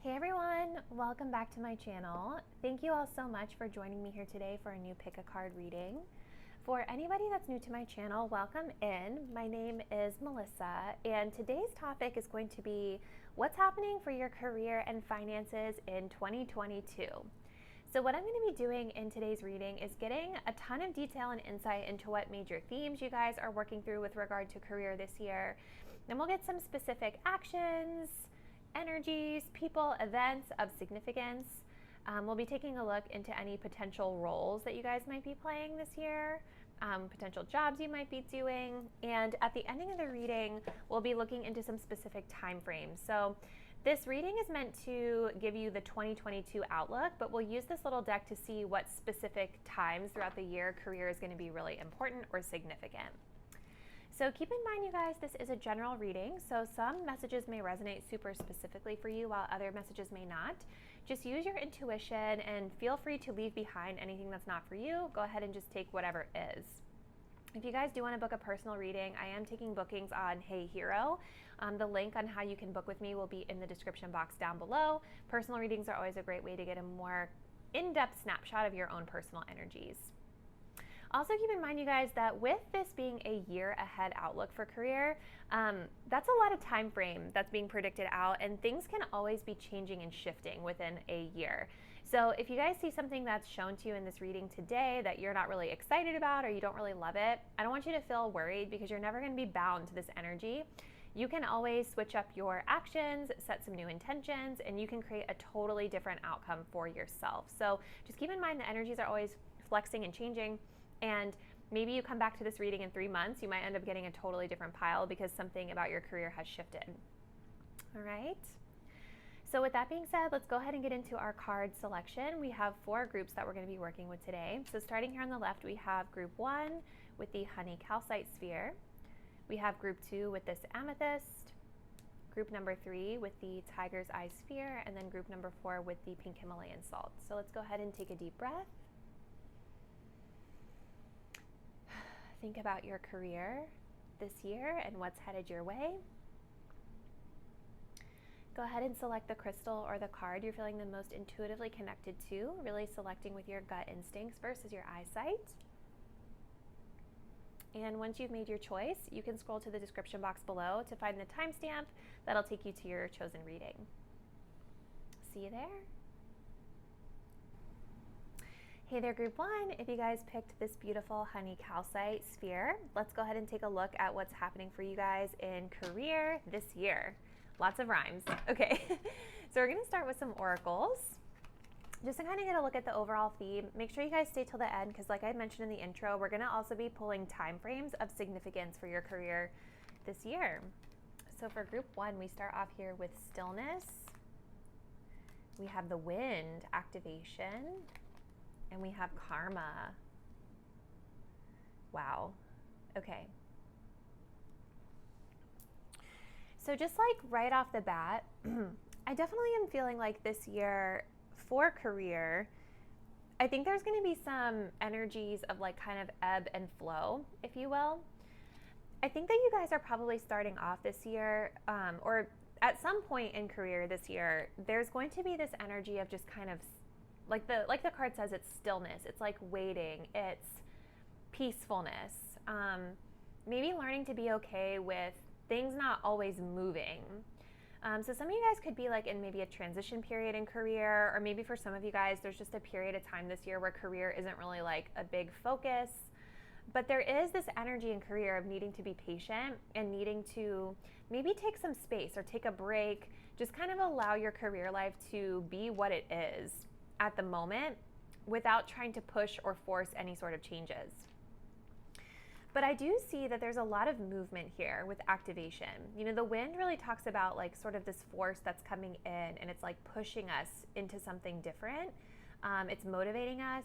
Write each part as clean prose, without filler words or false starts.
Hey everyone, welcome back to my channel. Thank you all so much for joining me here today for a new pick a card reading. For anybody that's new to my channel, welcome in. My name is Melissa, and today's topic is going to be what's happening for your career and finances in 2022. So what I'm going to be doing in today's reading is getting a ton of detail and insight into what major themes you guys are working through with regard to career this year. Then we'll get some specific actions, energies, people, events of significance. We'll be taking a look into any potential roles that you guys might be playing this year, potential jobs you might be doing, and at the ending of the reading, we'll be looking into some specific time frames. So this reading is meant to give you the 2022 outlook, but we'll use this little deck to see what specific times throughout the year career is going to be really important or significant. So keep in mind, you guys, this is a general reading, so some messages may resonate super specifically for you while other messages may not. Just use your intuition and feel free to leave behind anything that's not for you. Go ahead and just take whatever is. If you guys do want to book a personal reading, I am taking bookings on Hey Hero. The link on how you can book with me will be in the description box down below. Personal readings are always a great way to get a more in-depth snapshot of your own personal energies. Also keep in mind, you guys, that with this being a year ahead outlook for career, that's a lot of time frame that's being predicted out, and things can always be changing and shifting within a year. So if you guys see something that's shown to you in this reading today that you're not really excited about or you don't really love it, I don't want you to feel worried because you're never going to be bound to this energy. You can always switch up your actions, set some new intentions, and you can create a totally different outcome for yourself. So just keep in mind the energies are always flexing and changing. And maybe you come back to this reading in 3 months, you might end up getting a totally different pile because something about your career has shifted. All right. So with that being said, let's go ahead and get into our card selection. We have 4 groups that we're going to be working with today. So starting here on the left, we have group 1 with the honey calcite sphere. We have group 2 with this amethyst, group number 3 with the tiger's eye sphere, and then group number 4 with the pink Himalayan salt. So let's go ahead and take a deep breath. Think about your career this year and what's headed your way. Go ahead and select the crystal or the card you're feeling the most intuitively connected to, really selecting with your gut instincts versus your eyesight. And once you've made your choice, you can scroll to the description box below to find the timestamp that'll take you to your chosen reading. See you there. Hey there, group 1. If you guys picked this beautiful honey calcite sphere, let's go ahead and take a look at what's happening for you guys in career this year. Lots of rhymes. Okay, so we're going to start with some oracles. Just to kind of get a look at the overall theme, make sure you guys stay till the end because like I mentioned in the intro, we're going to also be pulling time frames of significance for your career this year. So for group 1, we start off here with stillness. We have the wind activation. And we have karma. Wow. Okay. So just like right off the bat, I definitely am feeling like this year for career, I think there's going to be some energies of like kind of ebb and flow, if you will. I think that you guys are probably starting off this year, or at some point in career this year, there's going to be this energy of just kind of like the card says, it's stillness. It's like waiting. It's peacefulness. Maybe learning to be okay with things not always moving. So some of you guys could be like in maybe a transition period in career, or maybe for some of you guys, there's just a period of time this year where career isn't really like a big focus. But there is this energy in career of needing to be patient and needing to maybe take some space or take a break, just kind of allow your career life to be what it is at the moment without trying to push or force any sort of changes. But I do see that there's a lot of movement here with activation. You know, the wind really talks about like sort of this force that's coming in and it's like pushing us into something different. It's motivating us.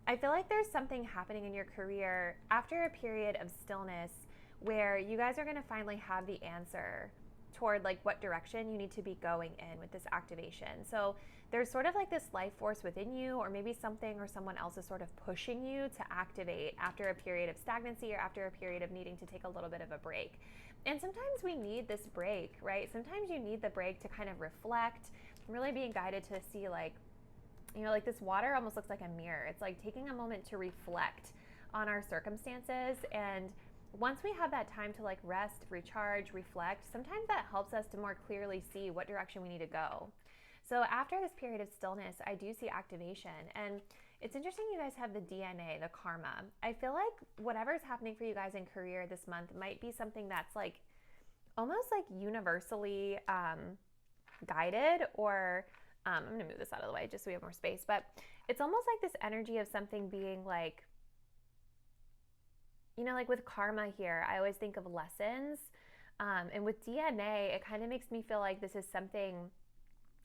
I feel like there's something happening in your career after a period of stillness where you guys are going to finally have the answer toward like what direction you need to be going in with this activation. So there's sort of like this life force within you, or maybe something or someone else is sort of pushing you to activate after a period of stagnancy or after a period of needing to take a little bit of a break. And sometimes we need this break, right? Sometimes you need the break to kind of reflect, really being guided to see like, you know, like this water almost looks like a mirror. It's like taking a moment to reflect on our circumstances. And once we have that time to like rest, recharge, reflect, sometimes that helps us to more clearly see what direction we need to go. So after this period of stillness, I do see activation. And it's interesting you guys have the DNA, the karma. I feel like whatever's happening for you guys in career this month might be something that's like almost like universally guided, or I'm going to move this out of the way just so we have more space. But it's almost like this energy of something being like, you know, like with karma here, I always think of lessons. And with DNA, it kind of makes me feel like this is something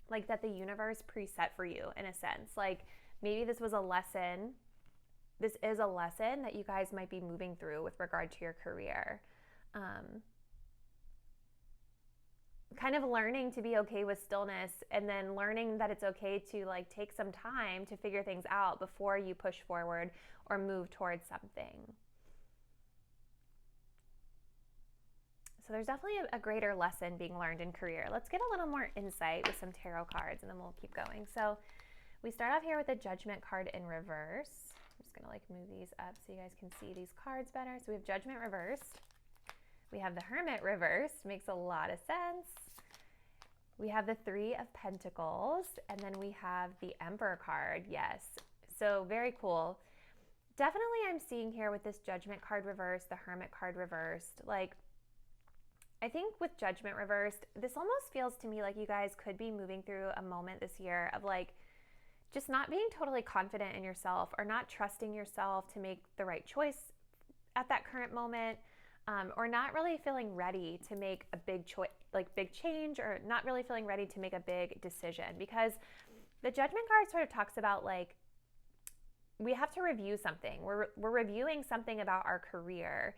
like that the universe preset for you in a sense. Like maybe this was a lesson. This is a lesson that you guys might be moving through with regard to your career. Kind of learning to be okay with stillness, and then learning that it's okay to like take some time to figure things out before you push forward or move towards something. So there's definitely a greater lesson being learned in career. Let's get a little more insight with some tarot cards, and then we'll keep going. So we start off here with the Judgment card in reverse. I'm just going to like move these up so you guys can see these cards better. So we have Judgment reversed. We have the Hermit reversed. Makes a lot of sense. We have the Three of Pentacles, and then we have the Emperor card. Yes. So very cool. Definitely I'm seeing here with this Judgment card reversed, the Hermit card reversed, like I think with Judgment reversed, this almost feels to me like you guys could be moving through a moment this year of like just not being totally confident in yourself, or not trusting yourself to make the right choice at that current moment, or not really feeling ready to make a big choice, like big change, or not really feeling ready to make a big decision. Because the Judgment card sort of talks about like we have to review something. We're reviewing something about our career.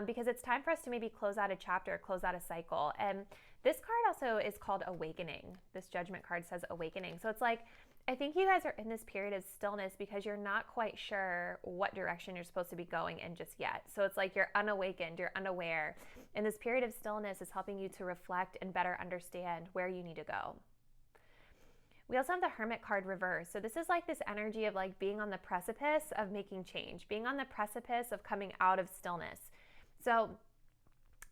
Because it's time for us to maybe close out a chapter, close out a cycle. And this card also is called Awakening. This Judgment card says Awakening. So it's like, I think you guys are in this period of stillness because you're not quite sure what direction you're supposed to be going in just yet. So it's like you're unawakened, you're unaware. And this period of stillness is helping you to reflect and better understand where you need to go. We also have the Hermit card reversed. So this is like this energy of like being on the precipice of making change, being on the precipice of coming out of stillness. So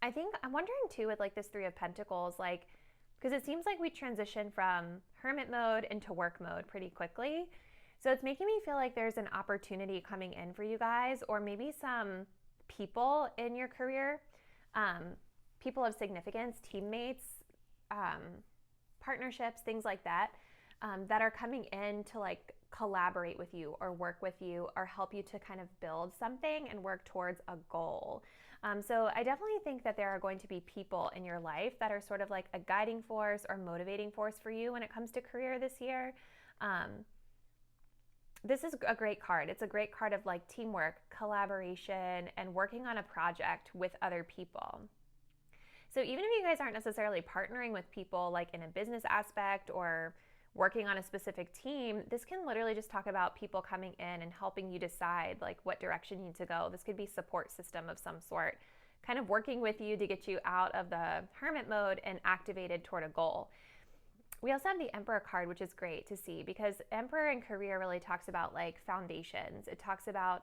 I think I'm wondering too with like this Three of Pentacles, like, because it seems like we transition from hermit mode into work mode pretty quickly. So it's making me feel like there's an opportunity coming in for you guys, or maybe some people in your career, people of significance, teammates, partnerships, things like that, that are coming in to like collaborate with you or work with you or help you to kind of build something and work towards a goal. So I definitely think that there are going to be people in your life that are sort of like a guiding force or motivating force for you when it comes to career this year. This is a great card. It's a great card of like teamwork, collaboration, and working on a project with other people. So even if you guys aren't necessarily partnering with people like in a business aspect or working on a specific team, this can literally just talk about people coming in and helping you decide like what direction you need to go. This could be support system of some sort, kind of working with you to get you out of the hermit mode and activated toward a goal. We also have the Emperor card, which is great to see because Emperor in career really talks about like foundations. It talks about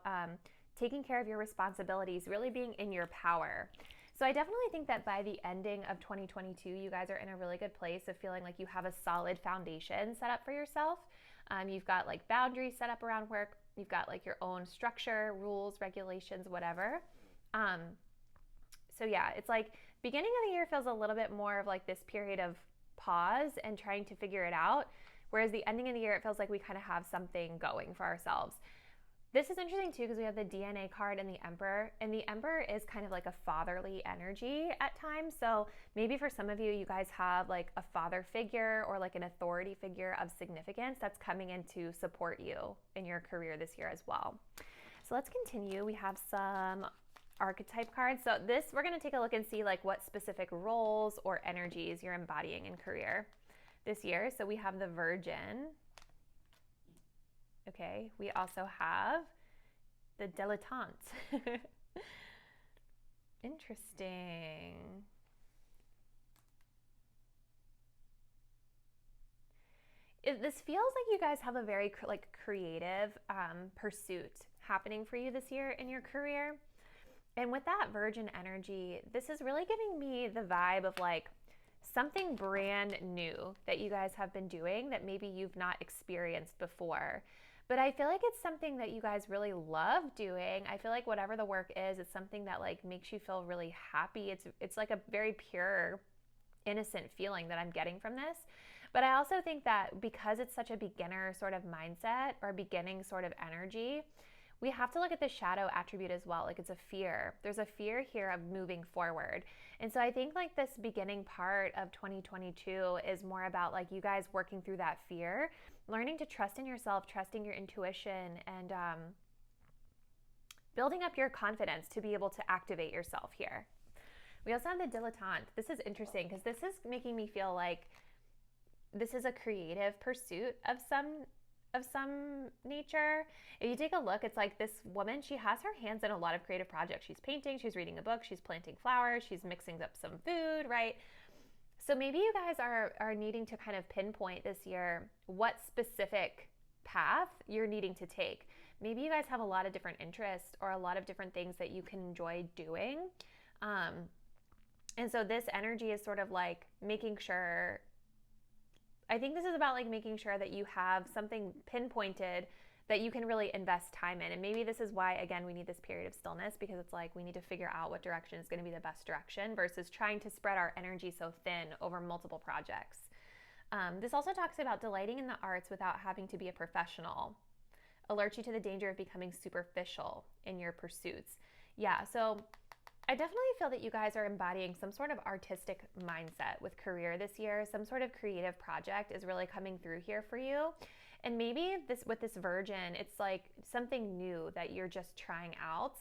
taking care of your responsibilities, really being in your power. So I definitely think that by the ending of 2022, you guys are in a really good place of feeling like you have a solid foundation set up for yourself. You've got like boundaries set up around work. You've got like your own structure, rules, regulations, whatever. So yeah, it's like beginning of the year feels a little bit more of like this period of pause and trying to figure it out. Whereas the ending of the year, it feels like we kind of have something going for ourselves. This is interesting too because we have the DNA card and the Emperor is kind of like a fatherly energy at times. So maybe for some of you, you guys have like a father figure or like an authority figure of significance that's coming in to support you in your career this year as well. So let's continue. We have some archetype cards. So this, we're going to take a look and see like what specific roles or energies you're embodying in career this year. So we have the Virgin. Okay. We also have the dilettante. Interesting. This feels like you guys have a very like creative pursuit happening for you this year in your career. And with that Virgin energy, this is really giving me the vibe of like something brand new that you guys have been doing that maybe you've not experienced before. But I feel like it's something that you guys really love doing. I feel like whatever the work is, it's something that like makes you feel really happy. It's like a very pure, innocent feeling that I'm getting from this. But I also think that because it's such a beginner sort of mindset or beginning sort of energy, we have to look at the shadow attribute as well. Like it's a fear. There's a fear here of moving forward. And so I think like this beginning part of 2022 is more about like you guys working through that fear, learning to trust in yourself, trusting your intuition, and building up your confidence to be able to activate yourself here. We also have the dilettante. This is interesting because this is making me feel like this is a creative pursuit of some nature. If you take a look, it's like this woman, she has her hands in a lot of creative projects. She's painting, she's reading a book, she's planting flowers, she's mixing up some food, right? So maybe you guys are needing to kind of pinpoint this year what specific path you're needing to take. Maybe you guys have a lot of different interests or a lot of different things that you can enjoy doing. And so this energy is sort of like making sure, I think this is about like making sure that you have something pinpointed that you can really invest time in. And maybe this is why, again, we need this period of stillness, because it's like we need to figure out what direction is going to be the best direction versus trying to spread our energy so thin over multiple projects. This also talks about delighting in the arts without having to be a professional. Alert you to the danger of becoming superficial in your pursuits. Yeah, so I definitely feel that you guys are embodying some sort of artistic mindset with career this year. Some sort of creative project is really coming through here for you. And maybe this with this Virgin, it's like something new that you're just trying out.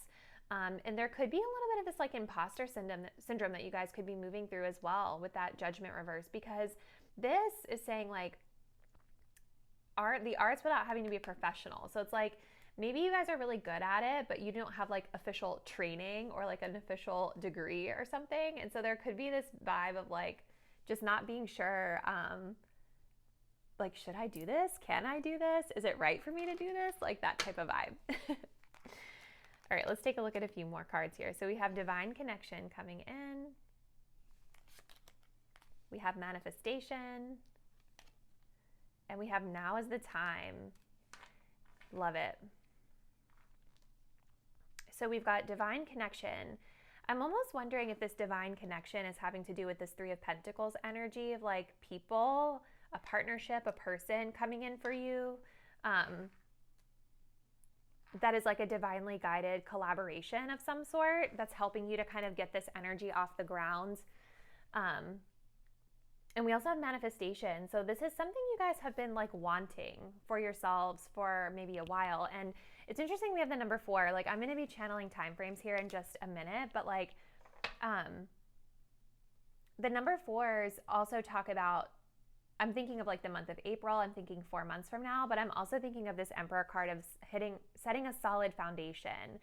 And there could be a little bit of this like imposter syndrome that you guys could be moving through as well with that Judgment reverse, because this is saying like the arts without having to be a professional. So it's like maybe you guys are really good at it, but you don't have like official training or like an official degree or something. And so there could be this vibe of like just not being sure, like, should I do this? Can I do this? Is it right for me to do this? Like that type of vibe. All right, let's take a look at a few more cards here. So we have Divine Connection coming in. We have Manifestation. And we have Now is the Time. Love it. So we've got Divine Connection. I'm almost wondering if this Divine Connection is having to do with this Three of Pentacles energy of like people, a partnership, a person coming in for you. That is like a divinely guided collaboration of some sort that's helping you to kind of get this energy off the ground. And we also have Manifestation. So this is something you guys have been like wanting for yourselves for maybe a while. And it's interesting we have the number 4. Like I'm going to be channeling time frames here in just a minute, but like the number 4s also talk about, I'm thinking of like the month of April, I'm thinking 4 months from now, but I'm also thinking of this Emperor card of setting a solid foundation.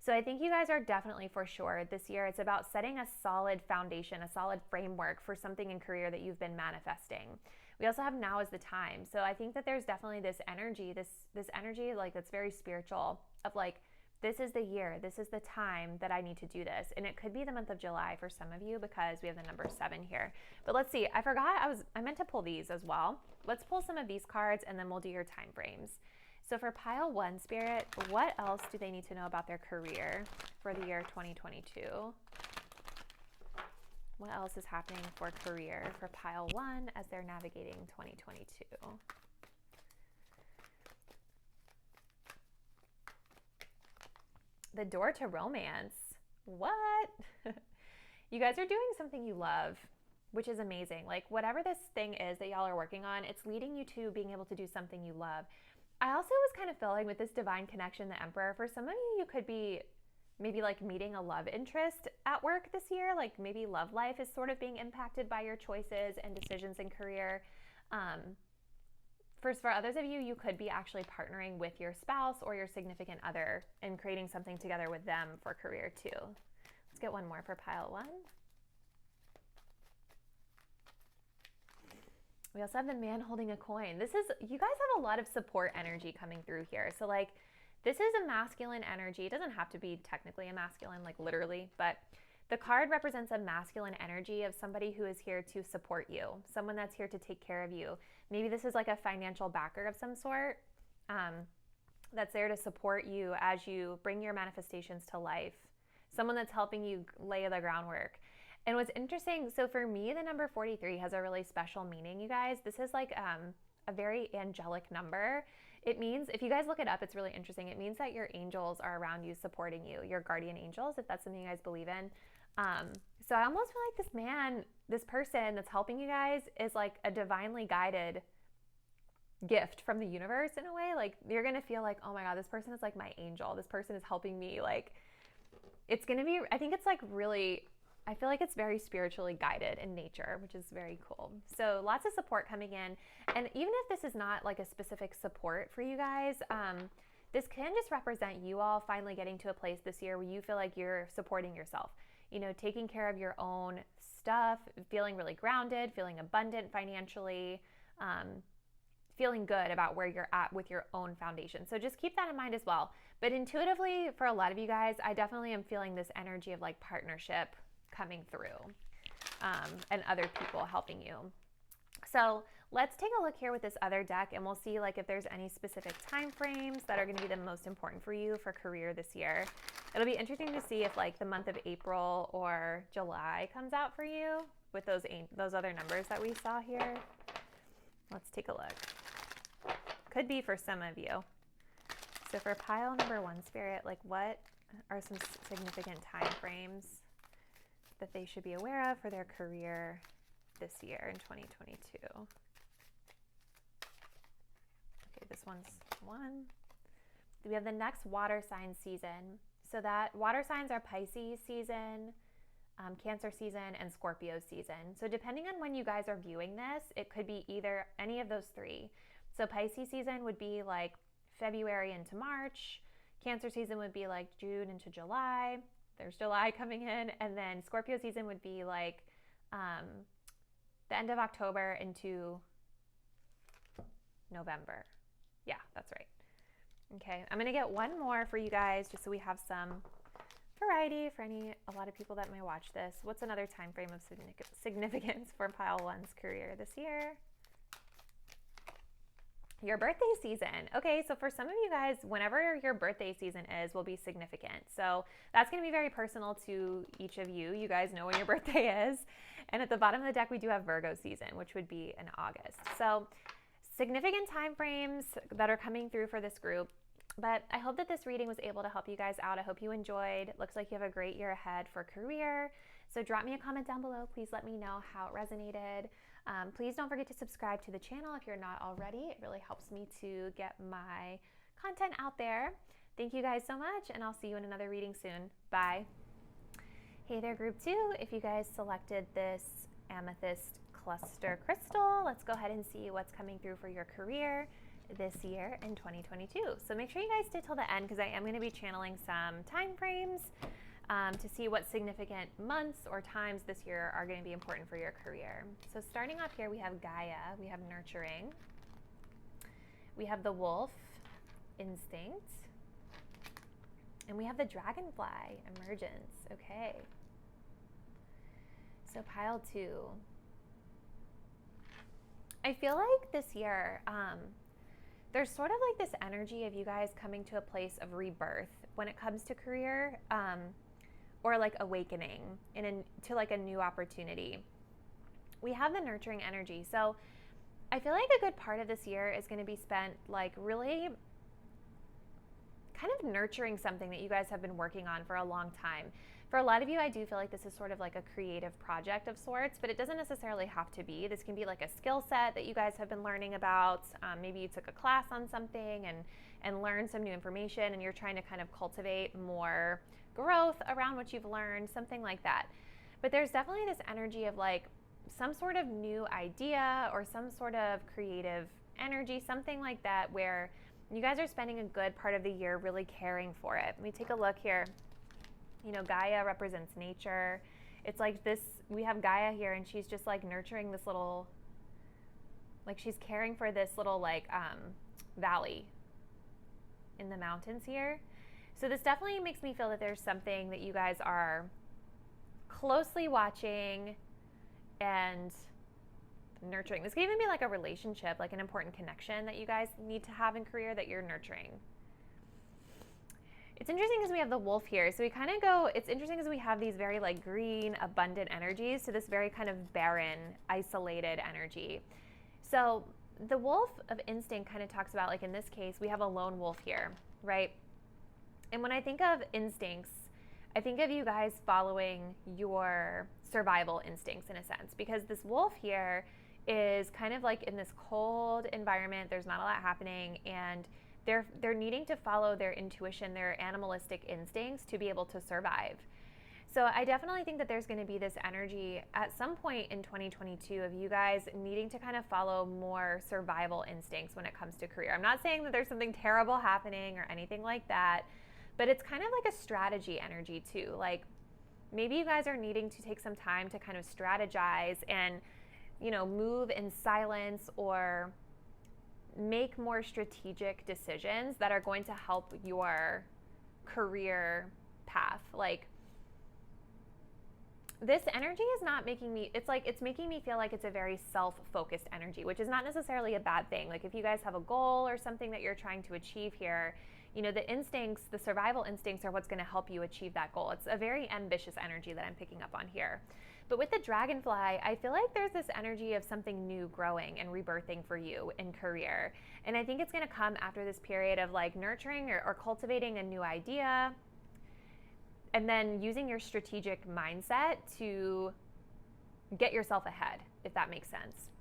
So I think you guys are definitely for sure this year, it's about setting a solid foundation, a solid framework for something in career that you've been manifesting. We also have Now is the Time. So I think that there's definitely this energy, this energy like that's very spiritual of like, this is the year, this is the time that I need to do this. And it could be the month of July for some of you because we have the number 7 here. But let's see, I forgot, I meant to pull these as well. Let's pull some of these cards and then we'll do your time frames. So for pile 1, Spirit, what else do they need to know about their career for the year 2022? What else is happening for career for pile 1 as they're navigating 2022? The door to romance. What? You guys are doing something you love, which is amazing. Like whatever this thing is that y'all are working on, it's leading you to being able to do something you love. I also was kind of feeling with this Divine Connection, the Emperor, for some of you, you could be maybe like meeting a love interest at work this year. Like maybe love life is sort of being impacted by your choices and decisions in career. For others of you, you could be actually partnering with your spouse or your significant other and creating something together with them for career too. Let's get one more for pile 1. We also have the man holding a coin. You guys have a lot of support energy coming through here. So like, this is a masculine energy. It doesn't have to be technically a masculine, like literally, but the card represents a masculine energy of somebody who is here to support you, someone that's here to take care of you. Maybe this is like a financial backer of some sort that's there to support you as you bring your manifestations to life, someone that's helping you lay the groundwork. And what's interesting, so for me, the number 43 has a really special meaning, you guys. This is like a very angelic number. It means, if you guys look it up, it's really interesting. It means that your angels are around you, supporting you, your guardian angels, if that's something you guys believe in. So I almost feel like this person that's helping you guys is like a divinely guided gift from the universe in a way. Like you're going to feel like, oh my God, this person is like my angel. This person is helping me. Like it's going to be, I think it's like really, I feel like it's very spiritually guided in nature, which is very cool. So lots of support coming in. And even if this is not like a specific support for you guys, this can just represent you all finally getting to a place this year where you feel like you're supporting yourself, you know, taking care of your own stuff, feeling really grounded, feeling abundant financially, feeling good about where you're at with your own foundation. So just keep that in mind as well. But intuitively, for a lot of you guys, I definitely am feeling this energy of like partnership coming through and other people helping you. So let's take a look here with this other deck and we'll see like if there's any specific time frames that are going to be the most important for you for career this year. It'll be interesting to see if like the month of April or July comes out for you with those other numbers that we saw here. Let's take a look. Could be for some of you. So for pile number 1, Spirit, like what are some significant time frames that they should be aware of for their career this year in 2022? Okay, this one's 1. We have the next water sign season. So that water signs are Pisces season, Cancer season, and Scorpio season. So depending on when you guys are viewing this, it could be either any of those 3. So Pisces season would be like February into March. Cancer season would be like June into July. There's July coming in. And then Scorpio season would be like the end of October into November. Yeah, that's right. Okay, I'm gonna get one more for you guys just so we have some variety for a lot of people that may watch this. What's another time frame of significance for pile 1's career this year? Your birthday season. Okay, so for some of you guys, whenever your birthday season is, will be significant. So that's going to be very personal to each of you. You guys know when your birthday is. And at the bottom of the deck, we do have Virgo season, which would be in August. So significant time frames that are coming through for this group. But I hope that this reading was able to help you guys out. I hope you enjoyed. It looks like you have a great year ahead for career. So drop me a comment down below. Please let me know how it resonated. Please don't forget to subscribe to the channel if you're not already. It really helps me to get my content out there. Thank you guys so much, and I'll see you in another reading soon. Bye. Hey there, group 2. If you guys selected this amethyst cluster crystal, let's go ahead and see what's coming through for your career this year in 2022. So make sure you guys stay till the end because I am going to be channeling some time frames to see what significant months or times this year are going to be important for your career. So starting off here, we have Gaia, we have nurturing, we have the wolf, instinct, and we have the dragonfly, emergence. Okay. So pile 2. I feel like this year, there's sort of like this energy of you guys coming to a place of rebirth when it comes to career, or like awakening to like a new opportunity. We have the nurturing energy. So I feel like a good part of this year is going to be spent like really kind of nurturing something that you guys have been working on for a long time. For a lot of you, I do feel like this is sort of like a creative project of sorts, but it doesn't necessarily have to be. This can be like a skill set that you guys have been learning about. Maybe you took a class on something and learned some new information, and you're trying to kind of cultivate more growth around what you've learned, something like that. But there's definitely this energy of like some sort of new idea or some sort of creative energy, something like that, where you guys are spending a good part of the year really caring for it. Let me take a look here. You know, Gaia represents nature. It's like this, we have Gaia here, and she's just like nurturing this little, like she's caring for this little like valley in the mountains here. So this definitely makes me feel that there's something that you guys are closely watching and nurturing. This could even be like a relationship, like an important connection that you guys need to have in career that you're nurturing. It's interesting because we have the wolf here. So we kind of go, it's interesting because we have these very like green, abundant energies to this very kind of barren, isolated energy. So the wolf of instinct kind of talks about, like in this case, we have a lone wolf here, right? And when I think of instincts, I think of you guys following your survival instincts in a sense, because this wolf here is kind of like in this cold environment. There's not a lot happening, and they're needing to follow their intuition, their animalistic instincts to be able to survive. So I definitely think that there's going to be this energy at some point in 2022 of you guys needing to kind of follow more survival instincts when it comes to career. I'm not saying that there's something terrible happening or anything like that, but it's kind of like a strategy energy too. Like maybe you guys are needing to take some time to kind of strategize and, you know, move in silence or make more strategic decisions that are going to help your career path. Like this energy is not making me, it's like, it's making me feel like it's a very self-focused energy, which is not necessarily a bad thing. Like if you guys have a goal or something that you're trying to achieve here, you know, the instincts, the survival instincts are what's going to help you achieve that goal. It's a very ambitious energy that I'm picking up on here. But with the dragonfly, I feel like there's this energy of something new growing and rebirthing for you in career. And I think it's going to come after this period of like nurturing or cultivating a new idea, and then using your strategic mindset to get yourself ahead, if that makes sense.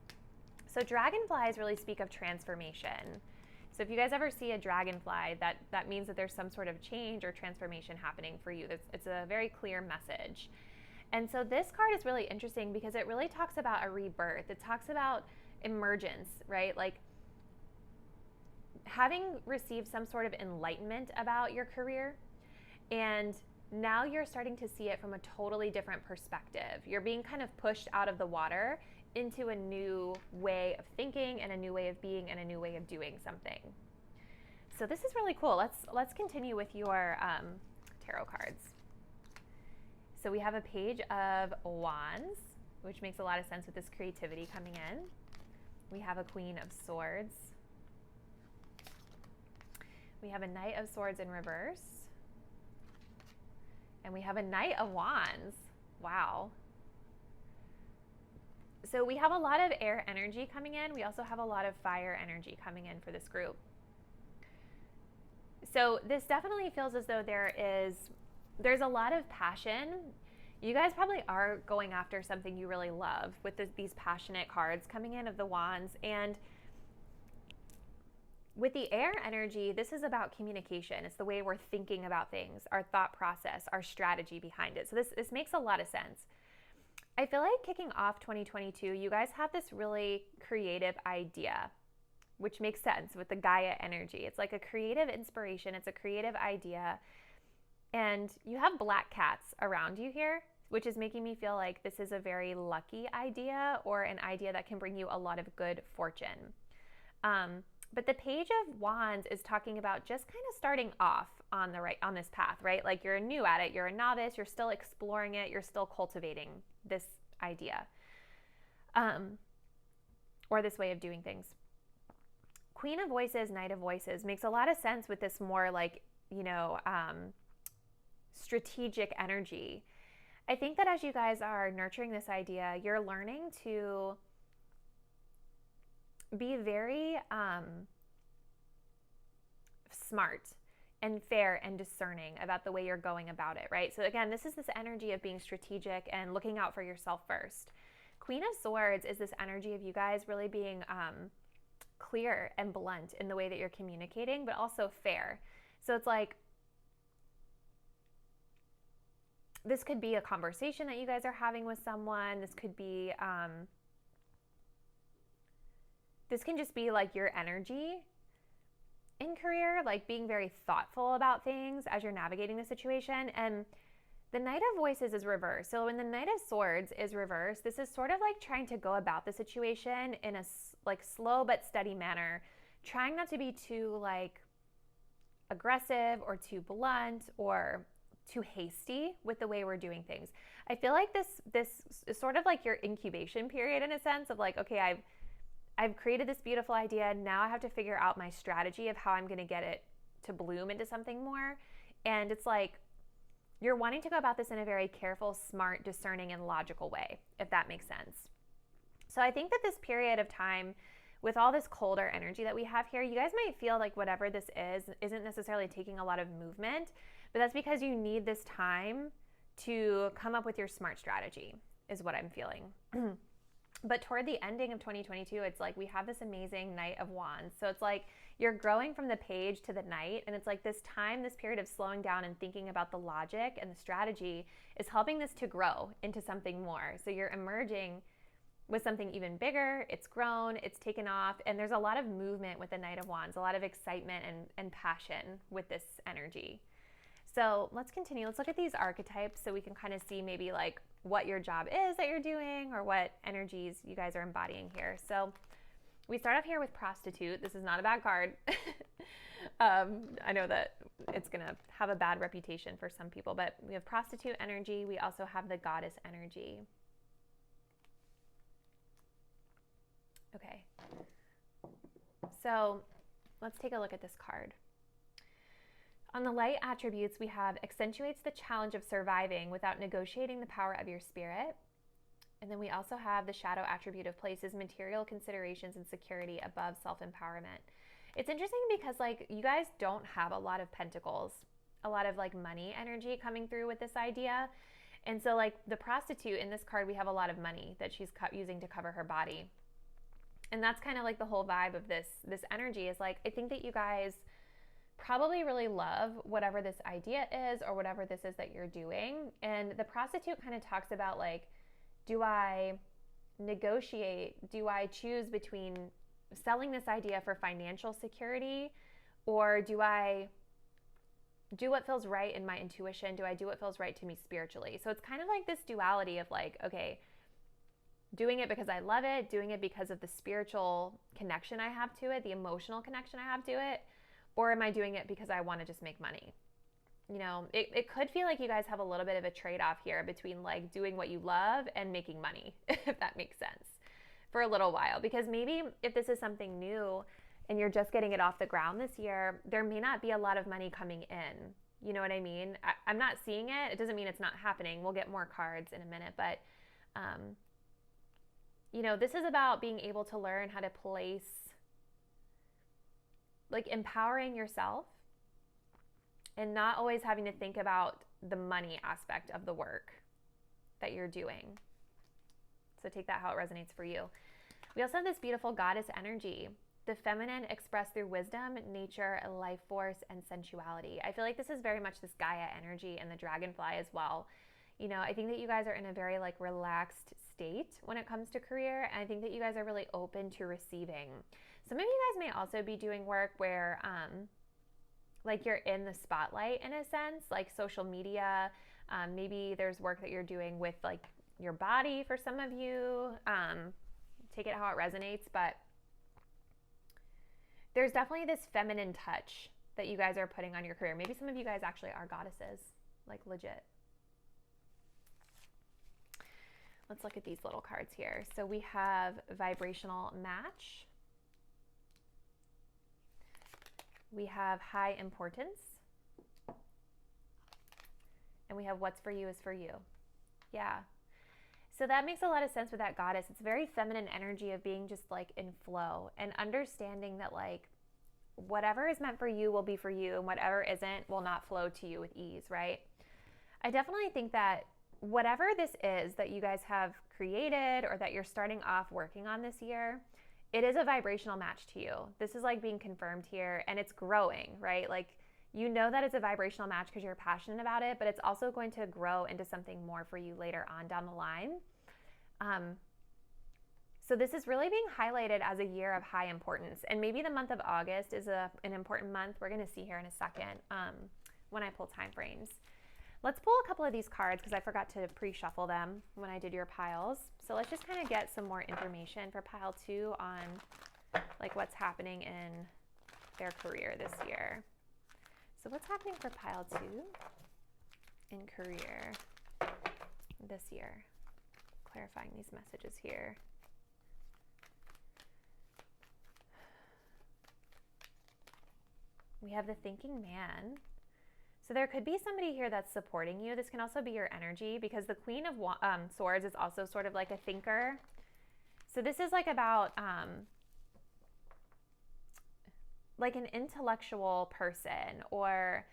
So dragonflies really speak of transformation. So if you guys ever see a dragonfly, that means that there's some sort of change or transformation happening for you. It's a very clear message. And so this card is really interesting because it really talks about a rebirth. It talks about emergence, right? Like having received some sort of enlightenment about your career, and now you're starting to see it from a totally different perspective. You're being kind of pushed out of the water into a new way of thinking and a new way of being and a new way of doing something. So this is really cool. Let's continue with your tarot cards. So we have a page of wands, which makes a lot of sense with this creativity coming in. We have a queen of swords. We have a knight of swords in reverse. And we have a knight of wands. Wow. So we have a lot of air energy coming in. We also have a lot of fire energy coming in for this group. So this definitely feels as though there's a lot of passion. You guys probably are going after something you really love with these passionate cards coming in of the wands. And with the air energy, this is about communication. It's the way we're thinking about things, our thought process, our strategy behind it. So this makes a lot of sense. I feel like kicking off 2022, you guys have this really creative idea, which makes sense with the Gaia energy. It's like a creative inspiration. It's a creative idea. And you have black cats around you here, which is making me feel like this is a very lucky idea or an idea that can bring you a lot of good fortune. But the page of wands is talking about just kind of starting off on this path, right? Like you're new at it, you're a novice, you're still exploring it, you're still cultivating this idea, or this way of doing things. Queen of voices, knight of voices makes a lot of sense with this more like, you know, strategic energy. I think that as you guys are nurturing this idea, you're learning to be very smart and fair and discerning about the way you're going about it, right? So again, this is this energy of being strategic and looking out for yourself first. Queen of Swords is this energy of you guys really being clear and blunt in the way that you're communicating, but also fair. So it's like, this could be a conversation that you guys are having with someone. This could be, this can just be like your energy in career, like being very thoughtful about things as you're navigating the situation. And the Knight of Voices is reversed. So when the Knight of Swords is reversed, this is sort of like trying to go about the situation in a like slow but steady manner, trying not to be too like aggressive or too blunt or too hasty with the way we're doing things. I feel like this is sort of like your incubation period in a sense of like, okay, I've created this beautiful idea. Now I have to figure out my strategy of how I'm going to get it to bloom into something more. And it's like, you're wanting to go about this in a very careful, smart, discerning, and logical way, if that makes sense. So I think that this period of time, with all this colder energy that we have here, you guys might feel like whatever this is isn't necessarily taking a lot of movement, but that's because you need this time to come up with your smart strategy, is what I'm feeling. But toward the ending of 2022, it's like we have this amazing Knight of Wands. So it's like you're growing from the page to the Knight, and it's like this time, this period of slowing down and thinking about the logic and the strategy is helping this to grow into something more. So you're emerging with something even bigger. It's grown, it's taken off, and there's a lot of movement with the Knight of Wands, a lot of excitement and passion with this energy. So let's continue. Let's look at these archetypes so we can kind of see maybe like what your job is that you're doing or what energies you guys are embodying here. So we start off here with Prostitute. This is not a bad card. I know that it's going to have a bad reputation for some people, but we have Prostitute energy. We also have the Goddess energy. Okay. So let's take a look at this card. On the light attributes, we have accentuates the challenge of surviving without negotiating the power of your spirit. And then we also have the shadow attribute of places material considerations and security above self-empowerment. It's interesting because like you guys don't have a lot of pentacles, a lot of like money energy coming through with this idea. And so like the prostitute in this card, we have a lot of money that she's using to cover her body. And that's kind of like the whole vibe of this energy is like, I think that you guys probably really love whatever this idea is or whatever this is that you're doing. And the prostitute kind of talks about like, do I negotiate? Do I choose between selling this idea for financial security, or do I do what feels right in my intuition? Do I do what feels right to me spiritually? So it's kind of like this duality of like, okay, doing it because I love it, doing it because of the spiritual connection I have to it, the emotional connection I have to it, or am I doing it because I want to just make money? You know, it could feel like you guys have a little bit of a trade-off here between like doing what you love and making money, if that makes sense, for a little while. Because maybe if this is something new and you're just getting it off the ground this year, there may not be a lot of money coming in. You know what I mean? I'm not seeing it. It doesn't mean it's not happening. We'll get more cards in a minute, but you know, this is about being able to learn how to place, like empowering yourself and not always having to think about the money aspect of the work that you're doing. So take that how it resonates for you. We also have this beautiful goddess energy, the feminine expressed through wisdom, nature, life force, and sensuality. I feel like this is very much this Gaia energy and the dragonfly as well. You know, I think that you guys are in a very like relaxed state when it comes to career. And I think that you guys are really open to receiving. Some of you guys may also be doing work where like you're in the spotlight in a sense, like social media. Maybe there's work that you're doing with like your body for some of you. Take it how it resonates, but there's definitely this feminine touch that you guys are putting on your career. Maybe some of you guys actually are goddesses, like legit. Let's look at these little cards here. So we have vibrational match. We have high importance. And we have what's for you is for you. Yeah. So that makes a lot of sense with that goddess. It's very feminine energy of being just like in flow and understanding that like whatever is meant for you will be for you, and whatever isn't will not flow to you with ease, right? I definitely think that whatever this is that you guys have created or that you're starting off working on this year, it is a vibrational match to you. This is like being confirmed here, and it's growing, right? Like, you know that it's a vibrational match because you're passionate about it, but it's also going to grow into something more for you later on down the line. So this is really being highlighted as a year of high importance. And maybe the month of August is an important month. We're going to see here in a second when I pull time frames. Let's pull a couple of these cards because I forgot to pre-shuffle them when I did your piles. So let's just kind of get some more information for pile 2 on like what's happening in their career this year. So what's happening for pile 2 in career this year? Clarifying these messages here. We have the thinking man. So there could be somebody here that's supporting you. This can also be your energy because the Queen of Swords is also sort of like a thinker. So this is like about like an intellectual person, or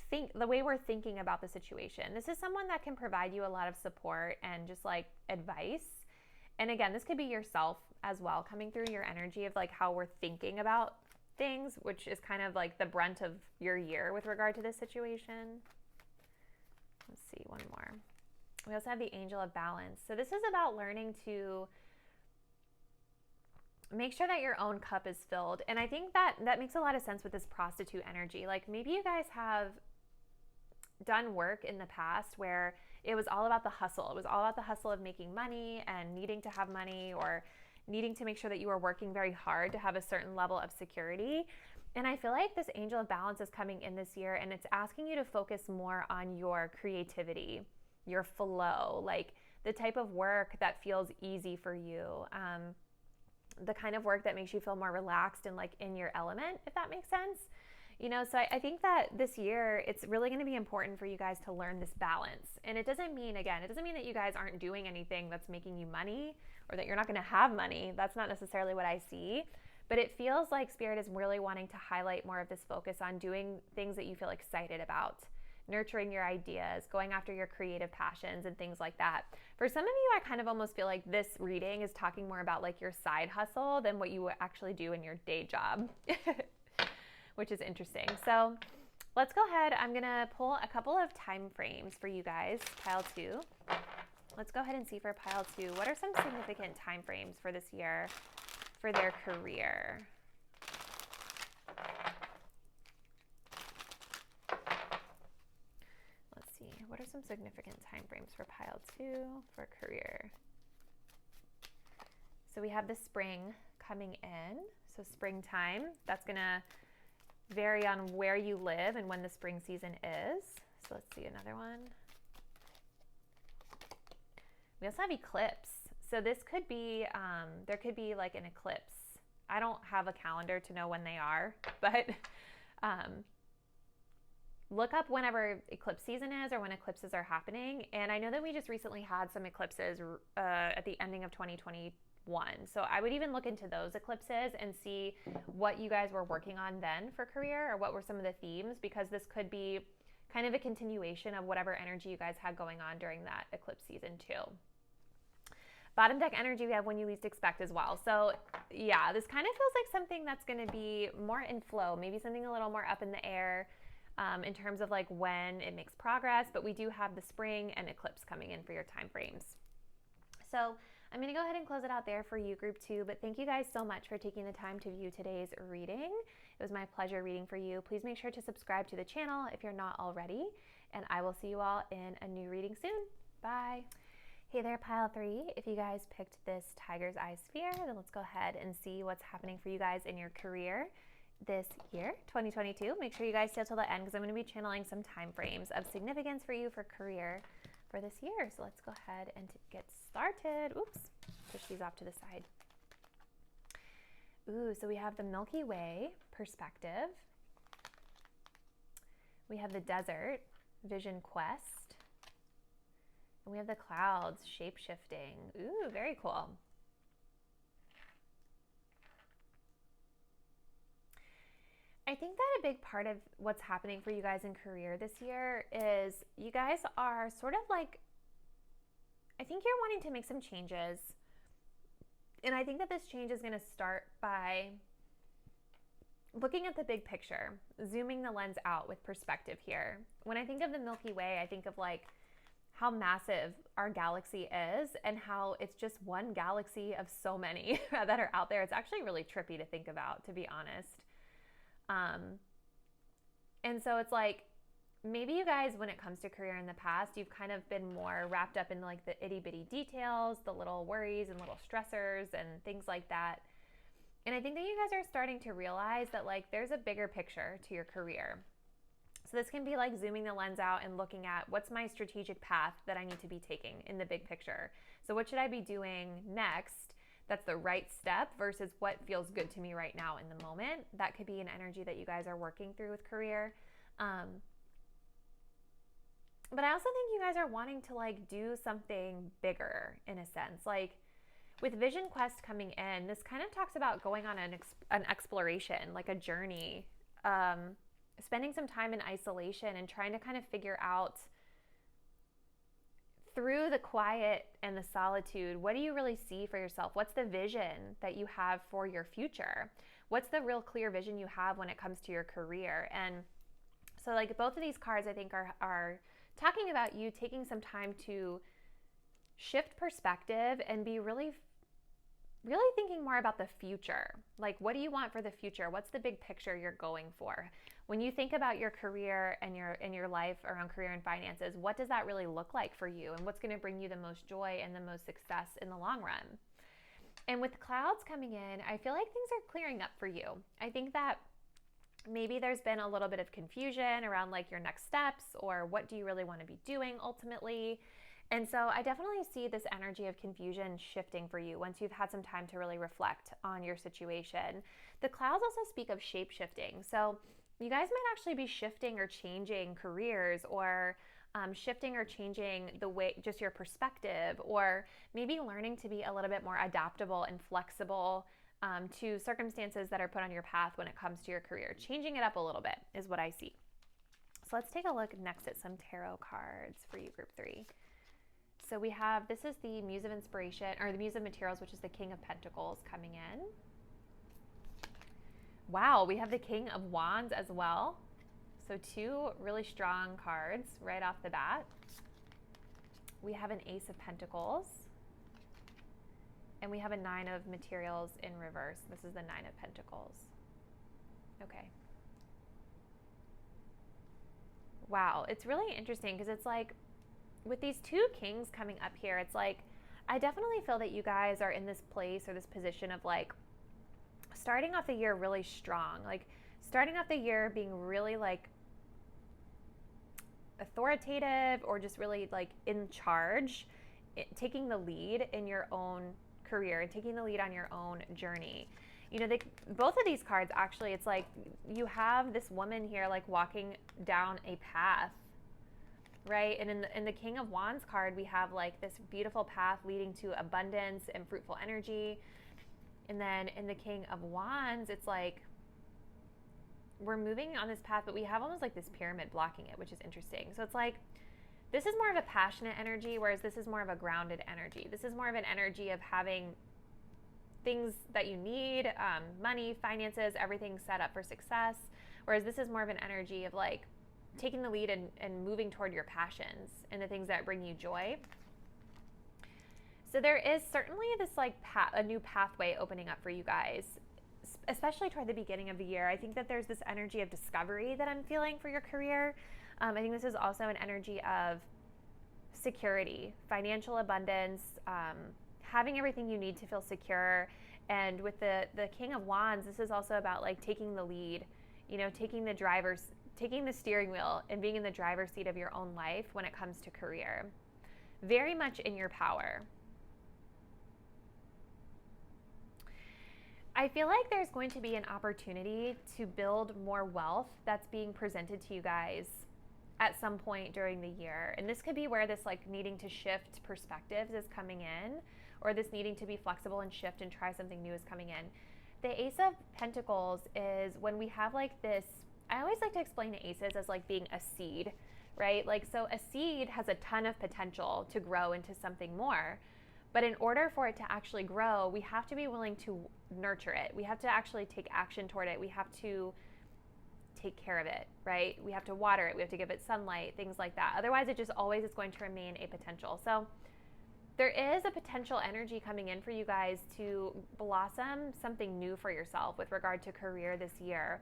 the way we're thinking about the situation. This is someone that can provide you a lot of support and just like advice. And again, this could be yourself as well, coming through your energy of like how we're thinking about things, which is kind of like the brunt of your year with regard to this situation. Let's see, one more. We also have the Angel of Balance. So this is about learning to make sure that your own cup is filled. And I think that makes a lot of sense with this prostitute energy. Like maybe you guys have done work in the past where it was all about the hustle. It was all about the hustle of making money and needing to have money, or needing to make sure that you are working very hard to have a certain level of security. And I feel like this Angel of Balance is coming in this year, and it's asking you to focus more on your creativity, your flow, like the type of work that feels easy for you, the kind of work that makes you feel more relaxed and like in your element, if that makes sense. You know, so I think that this year, it's really going to be important for you guys to learn this balance. And it doesn't mean that you guys aren't doing anything that's making you money, or that you're not going to have money. That's not necessarily what I see. But it feels like Spirit is really wanting to highlight more of this focus on doing things that you feel excited about, nurturing your ideas, going after your creative passions and things like that. For some of you, I kind of almost feel like this reading is talking more about like your side hustle than what you actually do in your day job. Which is interesting. So let's go ahead. I'm going to pull a couple of time frames for you guys, pile 2. Let's go ahead and see for pile 2, what are some significant time frames for this year for their career? Let's see. What are some significant time frames for pile 2 for career? So we have the spring coming in. So springtime, that's going to vary on where you live and when the spring season is. So let's see another one. We also have eclipse. So this could be, there could be like an eclipse. I don't have a calendar to know when they are, but look up whenever eclipse season is or when eclipses are happening. And I know that we just recently had some eclipses at the ending of 2021. So I would even look into those eclipses and see what you guys were working on then for career, or what were some of the themes, because this could be kind of a continuation of whatever energy you guys had going on during that eclipse season too. Bottom deck energy, we have when you least expect as well. So yeah, this kind of feels like something that's going to be more in flow, maybe something a little more up in the air in terms of like when it makes progress, but we do have the spring and eclipse coming in for your time frames. So I'm going to go ahead and close it out there for you, group 2, but thank you guys so much for taking the time to view today's reading. It was my pleasure reading for you. Please make sure to subscribe to the channel if you're not already, and I will see you all in a new reading soon. Bye. Hey there, pile 3. If you guys picked this Tiger's Eye sphere, then let's go ahead and see what's happening for you guys in your career this year, 2022. Make sure you guys stay till the end because I'm going to be channeling some time frames of significance for you for career for this year. So let's go ahead and get started. Oops, push these off to the side. Ooh, so we have the Milky Way perspective. We have the desert, vision quest. And we have the clouds, shape-shifting. Ooh, very cool. I think that a big part of what's happening for you guys in career this year is you guys are sort of like, I think you're wanting to make some changes. And I think that this change is going to start by looking at the big picture, zooming the lens out with perspective here. When I think of the Milky Way, I think of like how massive our galaxy is and how it's just one galaxy of so many that are out there. It's actually really trippy to think about, to be honest. And so it's like, maybe you guys, when it comes to career in the past, you've kind of been more wrapped up in like the itty bitty details, the little worries and little stressors and things like that. And I think that you guys are starting to realize that like there's a bigger picture to your career. So this can be like zooming the lens out and looking at what's my strategic path that I need to be taking in the big picture. So what should I be doing next? That's the right step versus what feels good to me right now in the moment. That could be an energy that you guys are working through with career. But I also think you guys are wanting to like do something bigger in a sense. Like with Vision Quest coming in, this kind of talks about going on an exploration, like a journey, spending some time in isolation and trying to kind of figure out through the quiet and the solitude, what do you really see for yourself? What's the vision that you have for your future? What's the real clear vision you have when it comes to your career? And so like both of these cards, I think are talking about you taking some time to shift perspective and be really thinking more about the future. Like, what do you want for the future? What's the big picture you're going for? When you think about your career and your life around career and finances, what does that really look like for you? And what's going to bring you the most joy and the most success in the long run? And with clouds coming in, I feel like things are clearing up for you. I think that maybe there's been a little bit of confusion around like your next steps or what do you really want to be doing ultimately. And so I definitely see this energy of confusion shifting for you once you've had some time to really reflect on your situation. The clouds also speak of shape shifting. So you guys might actually be shifting or changing careers or shifting or changing the way, just your perspective, or maybe learning to be a little bit more adaptable and flexible to circumstances that are put on your path when it comes to your career. Changing it up a little bit is what I see. So let's take a look next at some tarot cards for you, group 3. So we have, this is the Muse of Inspiration, or the Muse of Materials, which is the King of Pentacles coming in. Wow, we have the King of Wands as well. So 2 really strong cards right off the bat. We have an Ace of Pentacles. And we have a 9 of Materials in reverse. This is the 9 of Pentacles. Okay. Wow, it's really interesting because it's like, with these 2 kings coming up here, it's like, I definitely feel that you guys are in this place or this position of like starting off the year really strong, like starting off the year being really like authoritative or just really like in charge, taking the lead in your own career and taking the lead on your own journey. You know, both of these cards actually, it's like you have this woman here like walking down a path, right? And in the King of Wands card, we have like this beautiful path leading to abundance and fruitful energy. And then in the King of Wands, it's like we're moving on this path, but we have almost like this pyramid blocking it, which is interesting. So it's like this is more of a passionate energy, whereas this is more of a grounded energy. This is more of an energy of having things that you need, money, finances, everything set up for success. Whereas this is more of an energy of like taking the lead and moving toward your passions and the things that bring you joy. So there is certainly this like a new pathway opening up for you guys, especially toward the beginning of the year. I think that there's this energy of discovery that I'm feeling for your career. I think this is also an energy of security, financial abundance, having everything you need to feel secure. And with the King of Wands, this is also about like taking the lead, you know, taking the steering wheel and being in the driver's seat of your own life when it comes to career. Very much in your power. I feel like there's going to be an opportunity to build more wealth that's being presented to you guys at some point during the year. And this could be where this like needing to shift perspectives is coming in, or this needing to be flexible and shift and try something new is coming in. The Ace of Pentacles is when we have like this, I always like to explain the aces as like being a seed, right? Like, so a seed has a ton of potential to grow into something more. But in order for it to actually grow, we have to be willing to nurture it. We have to actually take action toward it. We have to take care of it, right? We have to water it. We have to give it sunlight, things like that. Otherwise, it just always is going to remain a potential. So there is a potential energy coming in for you guys to blossom something new for yourself with regard to career this year.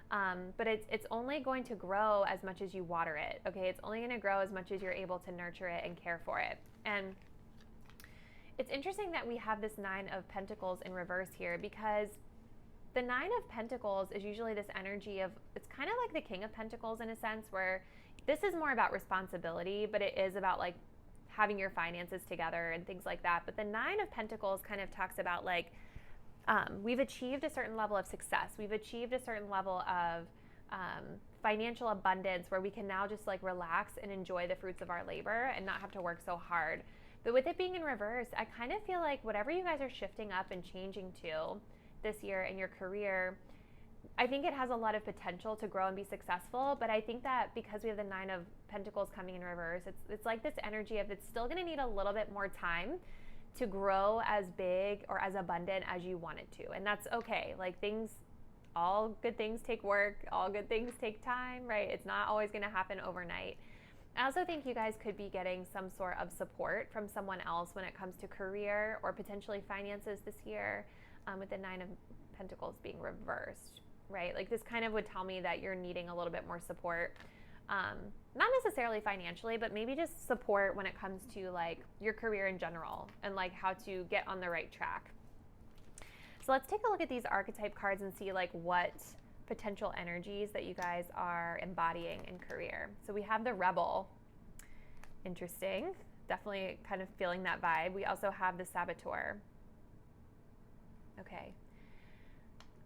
But it's only going to grow as much as you water it, okay? It's only going to grow as much as you're able to nurture it and care for it. And it's interesting that we have this Nine of Pentacles in reverse here, because the Nine of Pentacles is usually this energy of, it's kind of like the King of Pentacles in a sense, where this is more about responsibility, but it is about like having your finances together and things like that. But the Nine of Pentacles kind of talks about like, we've achieved a certain level of success. We've achieved a certain level of financial abundance where we can now just like relax and enjoy the fruits of our labor and not have to work so hard. But with it being in reverse, I kind of feel like whatever you guys are shifting up and changing to this year in your career, I think it has a lot of potential to grow and be successful. But I think that because we have the Nine of Pentacles coming in reverse, it's like this energy of it's still going to need a little bit more time to grow as big or as abundant as you want it to. And that's okay. Like things, all good things take work, all good things take time, right? It's not always going to happen overnight. I also think you guys could be getting some sort of support from someone else when it comes to career or potentially finances this year, with the Nine of Pentacles being reversed, right? Like this kind of would tell me that you're needing a little bit more support. Not necessarily financially, but maybe just support when it comes to like your career in general and like how to get on the right track. So let's take a look at these archetype cards and see like what potential energies that you guys are embodying in career. So we have the Rebel. Interesting. Definitely kind of feeling that vibe. We also have the Saboteur. Okay.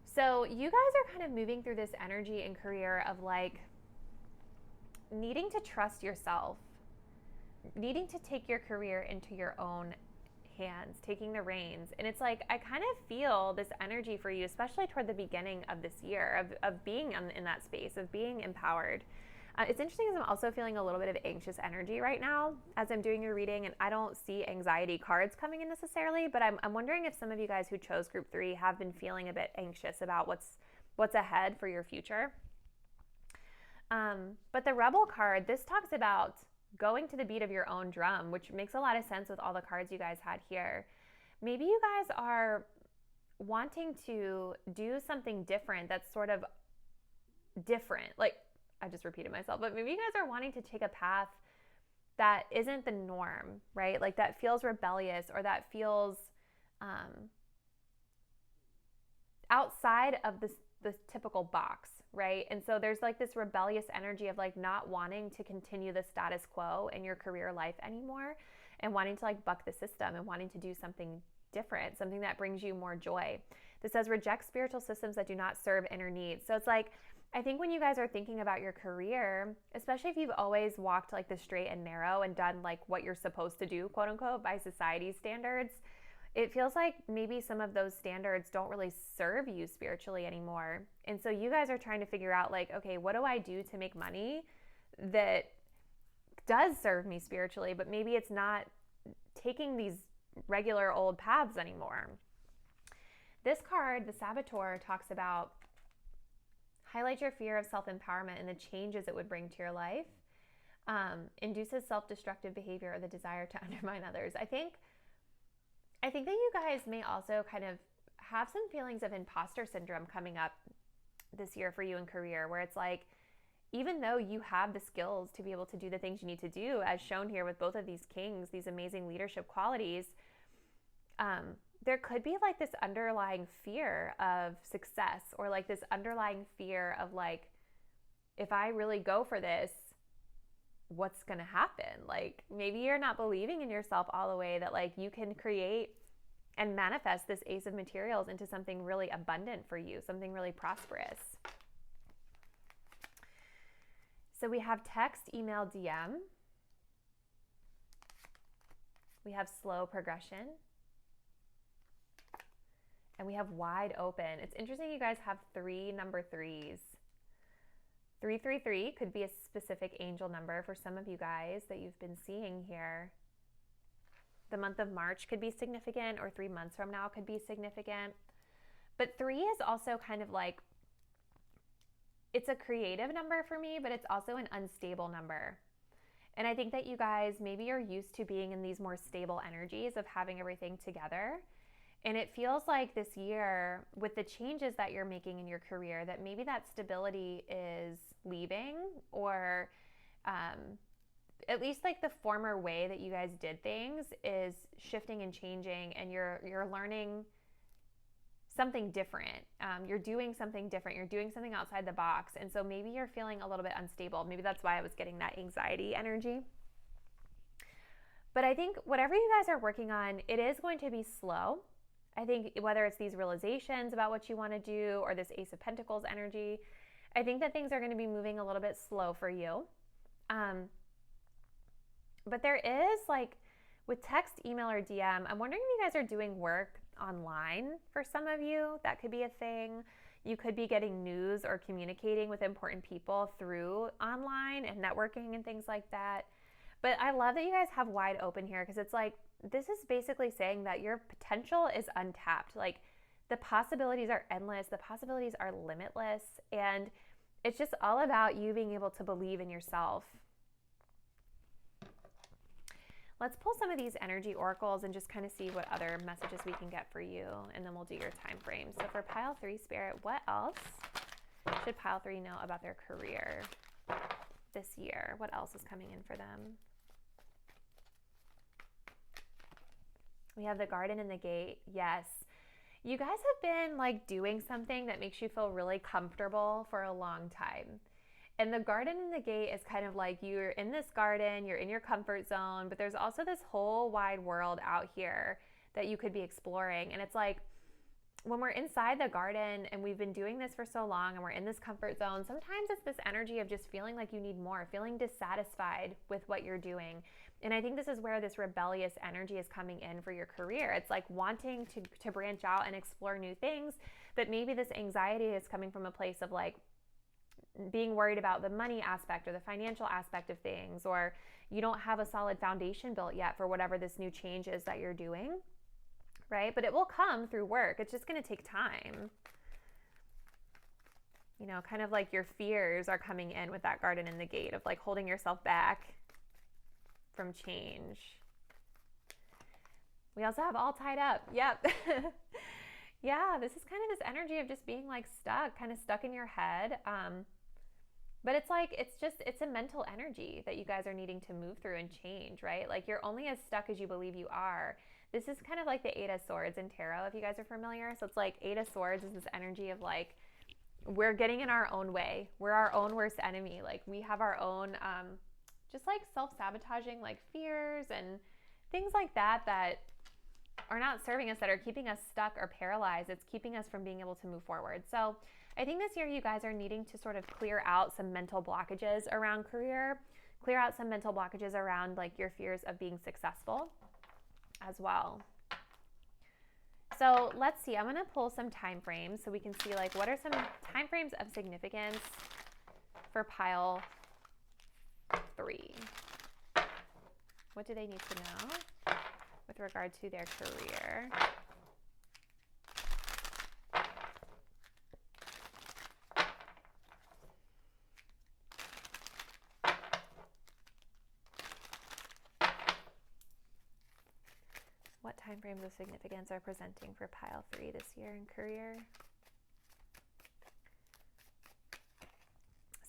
So you guys are kind of moving through this energy in career of like needing to trust yourself, needing to take your career into your own hands, taking the reins. And it's like, I kind of feel this energy for you, especially toward the beginning of this year, of being in that space, of being empowered. It's interesting because I'm also feeling a little bit of anxious energy right now as I'm doing your reading, and I don't see anxiety cards coming in necessarily, but I'm wondering if some of you guys who chose group 3 have been feeling a bit anxious about what's ahead for your future. But the Rebel card, this talks about going to the beat of your own drum, which makes a lot of sense with all the cards you guys had here. Maybe you guys are wanting to do something different that's sort of different. Like, I just repeated myself, but maybe you guys are wanting to take a path that isn't the norm, right? Like that feels rebellious or that feels outside of the typical box, right? And so there's like this rebellious energy of like not wanting to continue the status quo in your career life anymore and wanting to like buck the system and wanting to do something different, something that brings you more joy. This says reject spiritual systems that do not serve inner needs. So it's like, I think when you guys are thinking about your career, especially if you've always walked like the straight and narrow and done like what you're supposed to do, quote unquote, by society's standards, it feels like maybe some of those standards don't really serve you spiritually anymore. And so you guys are trying to figure out like, okay, what do I do to make money that does serve me spiritually, but maybe it's not taking these regular old paths anymore. This card, the Saboteur, talks about highlight your fear of self-empowerment and the changes it would bring to your life, induces self-destructive behavior or the desire to undermine others. I think that you guys may also kind of have some feelings of imposter syndrome coming up this year for you in career, where it's like, even though you have the skills to be able to do the things you need to do, as shown here with both of these kings, these amazing leadership qualities, there could be like this underlying fear of success, or like this underlying fear of like, if I really go for this, what's going to happen? Like maybe you're not believing in yourself all the way that like you can create and manifest this Ace of Materials into something really abundant for you, something really prosperous. So we have text, email, DM. We have slow progression. And we have wide open. It's interesting you guys have 3 number 3s. 333 could be a specific angel number for some of you guys that you've been seeing here. The month of March could be significant, or 3 months from now could be significant. But 3 is also kind of like, it's a creative number for me, but it's also an unstable number. And I think that you guys maybe are used to being in these more stable energies of having everything together. And it feels like this year, with the changes that you're making in your career, that maybe that stability is leaving, or at least like the former way that you guys did things is shifting and changing, and you're learning something different. You're doing something different. You're doing something outside the box. And so maybe you're feeling a little bit unstable. Maybe that's why I was getting that anxiety energy. But I think whatever you guys are working on, it is going to be slow. I think whether it's these realizations about what you want to do, or this Ace of Pentacles energy, I think that things are going to be moving a little bit slow for you. But there is, like, with text, email, or DM, I'm wondering if you guys are doing work online for some of you. That could be a thing. You could be getting news or communicating with important people through online and networking and things like that. But I love that you guys have wide open here, because it's like, this is basically saying that your potential is untapped. Like, the possibilities are endless. The possibilities are limitless. And it's just all about you being able to believe in yourself. Let's pull some of these energy oracles and just kind of see what other messages we can get for you. And then we'll do your time frame. So for pile 3 spirit, what else should pile 3 know about their career this year? What else is coming in for them? We have the garden and the gate. Yes. You guys have been like doing something that makes you feel really comfortable for a long time. And the garden and the gate is kind of like, you're in this garden, you're in your comfort zone, but there's also this whole wide world out here that you could be exploring. And it's like, when we're inside the garden and we've been doing this for so long and we're in this comfort zone, sometimes it's this energy of just feeling like you need more, feeling dissatisfied with what you're doing. And I think this is where this rebellious energy is coming in for your career. It's like wanting to branch out and explore new things, but maybe this anxiety is coming from a place of like being worried about the money aspect or the financial aspect of things, or you don't have a solid foundation built yet for whatever this new change is that you're doing. Right? But it will come through work. It's just going to take time. You know, kind of like your fears are coming in with that garden in the gate of like holding yourself back from change. We also have all tied up. Yep. Yeah, this is kind of this energy of just being like stuck, kind of stuck in your head. But it's like, it's a mental energy that you guys are needing to move through and change, right? Like, you're only as stuck as you believe you are. This is kind of like the 8 of Swords in tarot, if you guys are familiar. So it's like 8 of Swords is this energy of like, we're getting in our own way. We're our own worst enemy. Like, we have our own, just like self-sabotaging like fears and things like that that are not serving us, that are keeping us stuck or paralyzed. It's keeping us from being able to move forward. So I think this year you guys are needing to sort of clear out some mental blockages around career, clear out some mental blockages around like your fears of being successful as well. So let's see, I'm going to pull some time frames so we can see like what are some time frames of significance for pile 3. What do they need to know with regard to their career? What time frames of significance are presenting for pile 3 this year in career?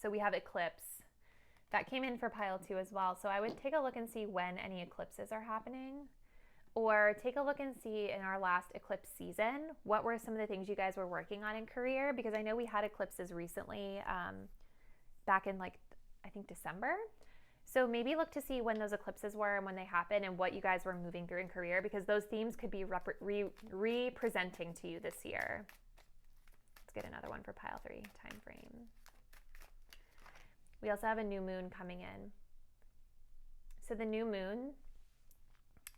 So we have eclipse. That came in for pile 2 as well. So I would take a look and see when any eclipses are happening, or take a look and see in our last eclipse season, what were some of the things you guys were working on in career? Because I know we had eclipses recently, back in like, I think December. So maybe look to see when those eclipses were and when they happened and what you guys were moving through in career, because those themes could be representing to you this year. Let's get another one for pile 3, time frame. We also have a new moon coming in. So the new moon,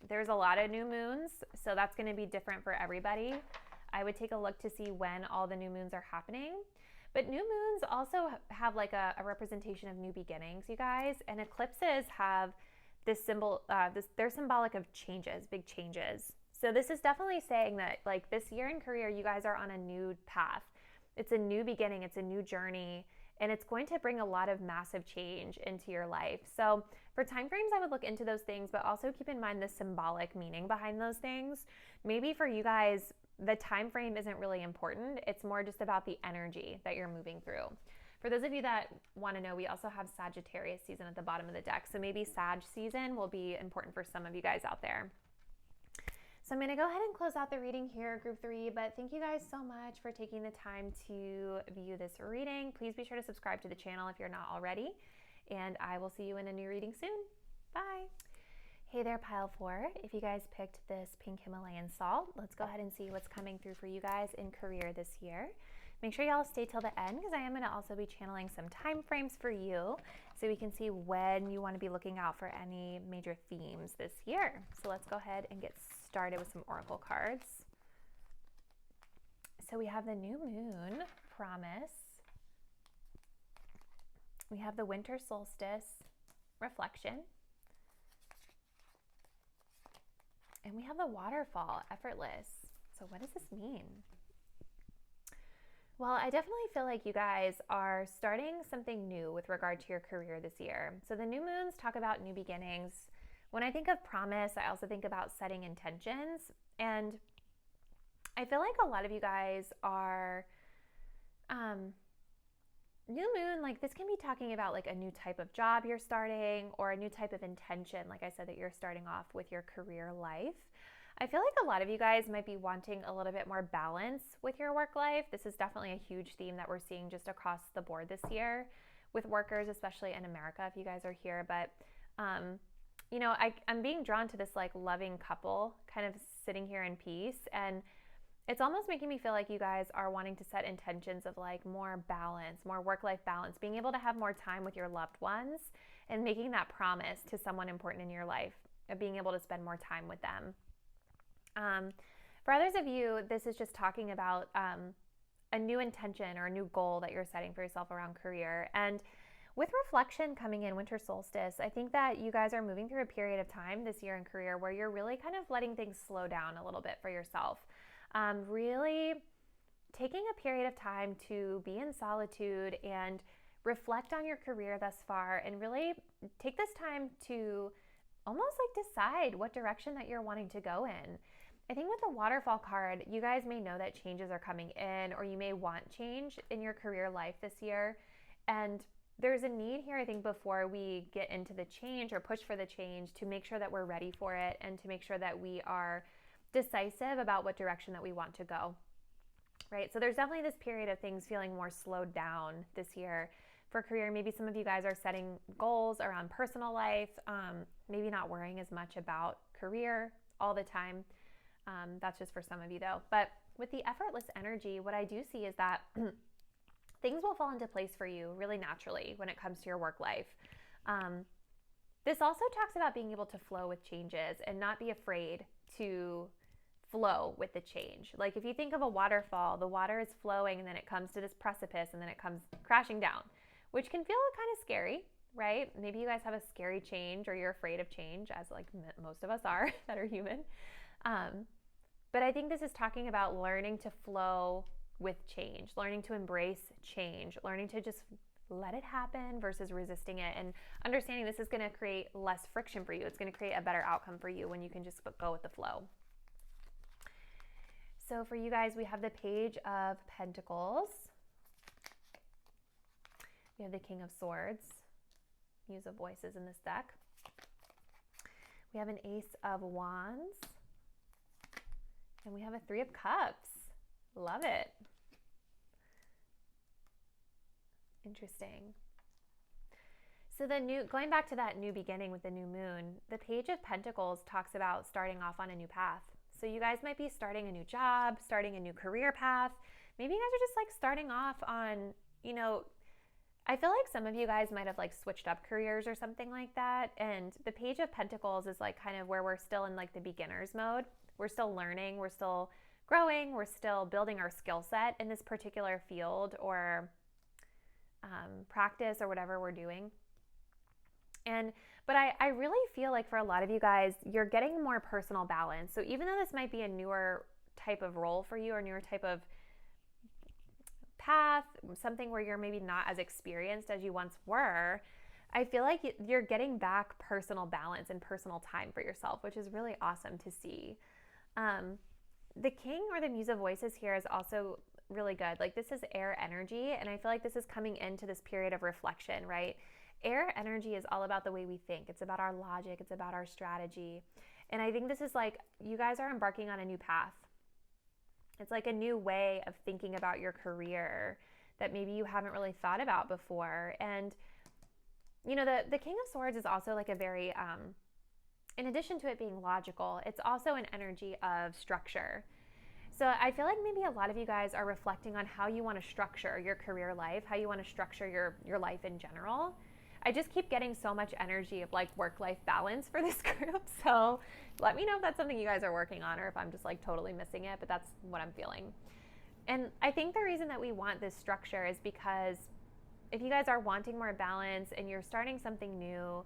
there's a lot of new moons, so that's going to be different for everybody. I would take a look to see when all the new moons are happening. But new moons also have like a representation of new beginnings, you guys. And eclipses have this symbol, they're symbolic of changes, big changes. So this is definitely saying that like this year in career, you guys are on a new path. It's a new beginning, it's a new journey, and it's going to bring a lot of massive change into your life. So for time frames, I would look into those things, but also keep in mind the symbolic meaning behind those things. Maybe for you guys, the time frame isn't really important. It's more just about the energy that you're moving through. For those of you that want to know, we also have Sagittarius season at the bottom of the deck. So maybe Sag season will be important for some of you guys out there. So I'm going to go ahead and close out the reading here, group 3, but thank you guys so much for taking the time to view this reading. Please be sure to subscribe to the channel if you're not already, and I will see you in a new reading soon. Bye. Hey there, pile 4. If you guys picked this pink Himalayan salt, let's go ahead and see what's coming through for you guys in career this year. Make sure y'all stay till the end because I am going to also be channeling some time frames for you so we can see when you want to be looking out for any major themes this year. So let's go ahead and get started with some oracle cards. So we have the new moon, promise. We have the winter solstice, reflection. And we have the waterfall, effortless. So what does this mean? Well, I definitely feel like you guys are starting something new with regard to your career this year. So the new moons talk about new beginnings. When I think of promise, I also think about setting intentions. And I feel like a lot of you guys are, new moon, like this can be talking about like a new type of job you're starting or a new type of intention, like I said, that you're starting off with your career life. I feel like a lot of you guys might be wanting a little bit more balance with your work life. This is definitely a huge theme that we're seeing just across the board this year with workers, especially in America, if you guys are here. But, you know, I'm being drawn to this like loving couple kind of sitting here in peace. And it's almost making me feel like you guys are wanting to set intentions of like more balance, more work-life balance, being able to have more time with your loved ones and making that promise to someone important in your life of being able to spend more time with them. For others of you, this is just talking about a new intention or a new goal that you're setting for yourself around career. And with reflection coming in, winter solstice, I think that you guys are moving through a period of time this year in career where you're really kind of letting things slow down a little bit for yourself. Really taking a period of time to be in solitude and reflect on your career thus far and really take this time to almost like decide what direction that you're wanting to go in. I think with the waterfall card, you guys may know that changes are coming in or you may want change in your career life this year. And there's a need here, I think, before we get into the change or push for the change to make sure that we're ready for it and to make sure that we are decisive about what direction that we want to go, right? So there's definitely this period of things feeling more slowed down this year for career. Maybe some of you guys are setting goals around personal life, maybe not worrying as much about career all the time. That's just for some of you though. But with the effortless energy, what I do see is that things will fall into place for you really naturally when it comes to your work life. This also talks about being able to flow with changes and not be afraid to flow with the change. Like if you think of a waterfall, the water is flowing and then it comes to this precipice and then it comes crashing down, which can feel kind of scary, right? Maybe you guys have a scary change or you're afraid of change, as like most of us are that are human. But I think this is talking about learning to flow with change, learning to embrace change, learning to just let it happen versus resisting it, and understanding this is going to create less friction for you. It's going to create a better outcome for you when you can just go with the flow. So for you guys, we have the Page of Pentacles. We have the King of Swords. Muse of Voices in this deck. We have an Ace of Wands. And we have a Three of Cups. Love it. Interesting. So going back to that new beginning with the new moon, the Page of Pentacles talks about starting off on a new path. So you guys might be starting a new job, starting a new career path. Maybe you guys are just like starting off on, you know, I feel like some of you guys might have like switched up careers or something like that. And the Page of Pentacles is like kind of where we're still in like the beginner's mode. We're still learning. We're still growing. We're still building our skill set in this particular field or practice or whatever we're doing. But I really feel like for a lot of you guys, you're getting more personal balance. So even though this might be a newer type of role for you or newer type of path, something where you're maybe not as experienced as you once were, I feel like you're getting back personal balance and personal time for yourself, which is really awesome to see. The King or the Muse of Voices here is also really good. Like, this is air energy, and I feel like this is coming into this period of reflection, right? Air energy is all about the way we think. It's about our logic. It's about our strategy. And I think this is like, you guys are embarking on a new path. It's like a new way of thinking about your career that maybe you haven't really thought about before. And, you know, the King of Swords is also like a very, in addition to it being logical, it's also an energy of structure. So I feel like maybe a lot of you guys are reflecting on how you want to structure your career life, how you want to structure your life in general. I just keep getting so much energy of like work-life balance for this group. So let me know if that's something you guys are working on or if I'm just like totally missing it, but that's what I'm feeling. And I think the reason that we want this structure is because if you guys are wanting more balance and you're starting something new,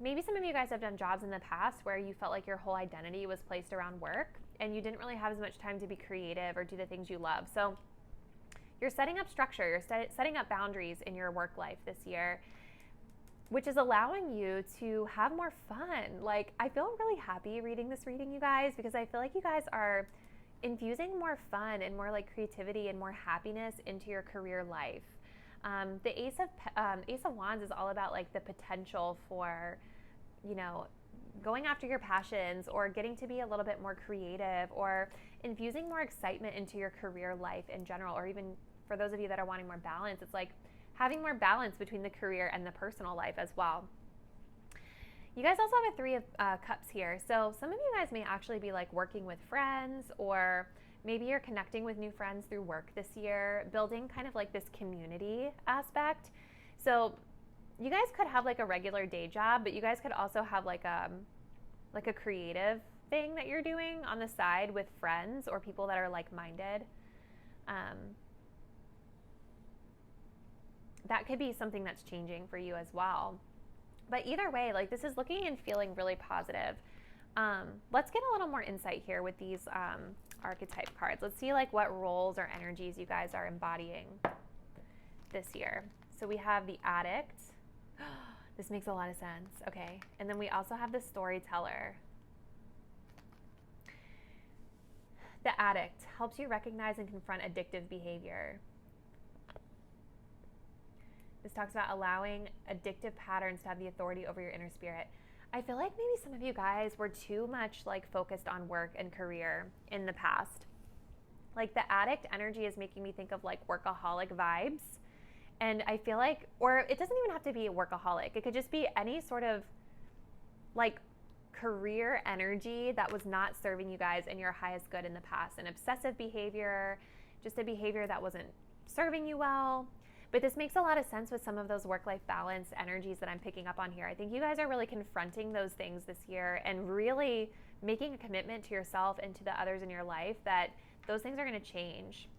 maybe some of you guys have done jobs in the past where you felt like your whole identity was placed around work and you didn't really have as much time to be creative or do the things you love. So you're setting up structure, you're setting up boundaries in your work life this year, which is allowing you to have more fun. Like, I feel really happy reading this reading, you guys, because I feel like you guys are infusing more fun and more like creativity and more happiness into your career life. The Ace of Wands is all about like the potential for, you know, going after your passions or getting to be a little bit more creative or infusing more excitement into your career life in general, or even for those of you that are wanting more balance, it's like having more balance between the career and the personal life as well. You guys also have a Three of Cups here. So some of you guys may actually be like working with friends, or maybe you're connecting with new friends through work this year, building kind of like this community aspect. So you guys could have like a regular day job, but you guys could also have like a creative thing that you're doing on the side with friends or people that are like-minded. That could be something that's changing for you as well. But either way, like, this is looking and feeling really positive. Let's get a little more insight here with these archetype cards. Let's see like what roles or energies you guys are embodying this year. So we have the Addict. This makes a lot of sense. Okay. And then we also have the Storyteller. The Addict helps you recognize and confront addictive behavior. This talks about allowing addictive patterns to have the authority over your inner spirit. I feel like maybe some of you guys were too much like focused on work and career in the past. Like, the Addict energy is making me think of like workaholic vibes. And I feel like, or it doesn't even have to be a workaholic. It could just be any sort of like career energy that was not serving you guys in your highest good in the past. An obsessive behavior, just a behavior that wasn't serving you well. But this makes a lot of sense with some of those work-life balance energies that I'm picking up on here. I think you guys are really confronting those things this year and really making a commitment to yourself and to the others in your life that those things are going to change.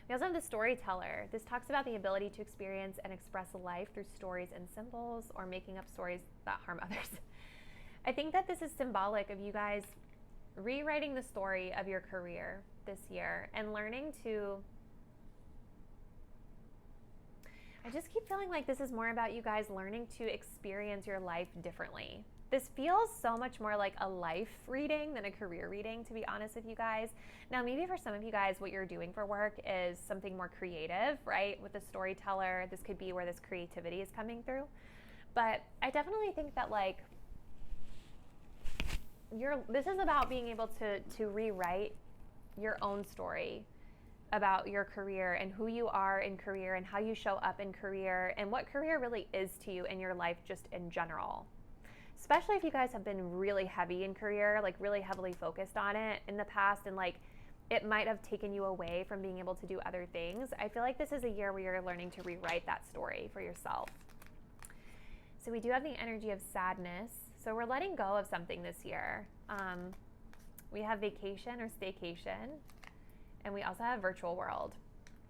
We also have the Storyteller. This talks about the ability to experience and express life through stories and symbols, or making up stories that harm others. I think that this is symbolic of you guys rewriting the story of your career this year and learning to... I just keep feeling like this is more about you guys learning to experience your life differently. This feels so much more like a life reading than a career reading, to be honest with you guys. Now, maybe for some of you guys, what you're doing for work is something more creative, right? With the Storyteller, this could be where this creativity is coming through. But I definitely think that like this is about being able to rewrite your own story about your career and who you are in career and how you show up in career and what career really is to you in your life just in general. Especially if you guys have been really heavy in career, like really heavily focused on it in the past, and like it might have taken you away from being able to do other things. I feel like this is a year where you're learning to rewrite that story for yourself. So we do have the energy of sadness. So we're letting go of something this year. We have vacation or staycation. And we also have virtual world.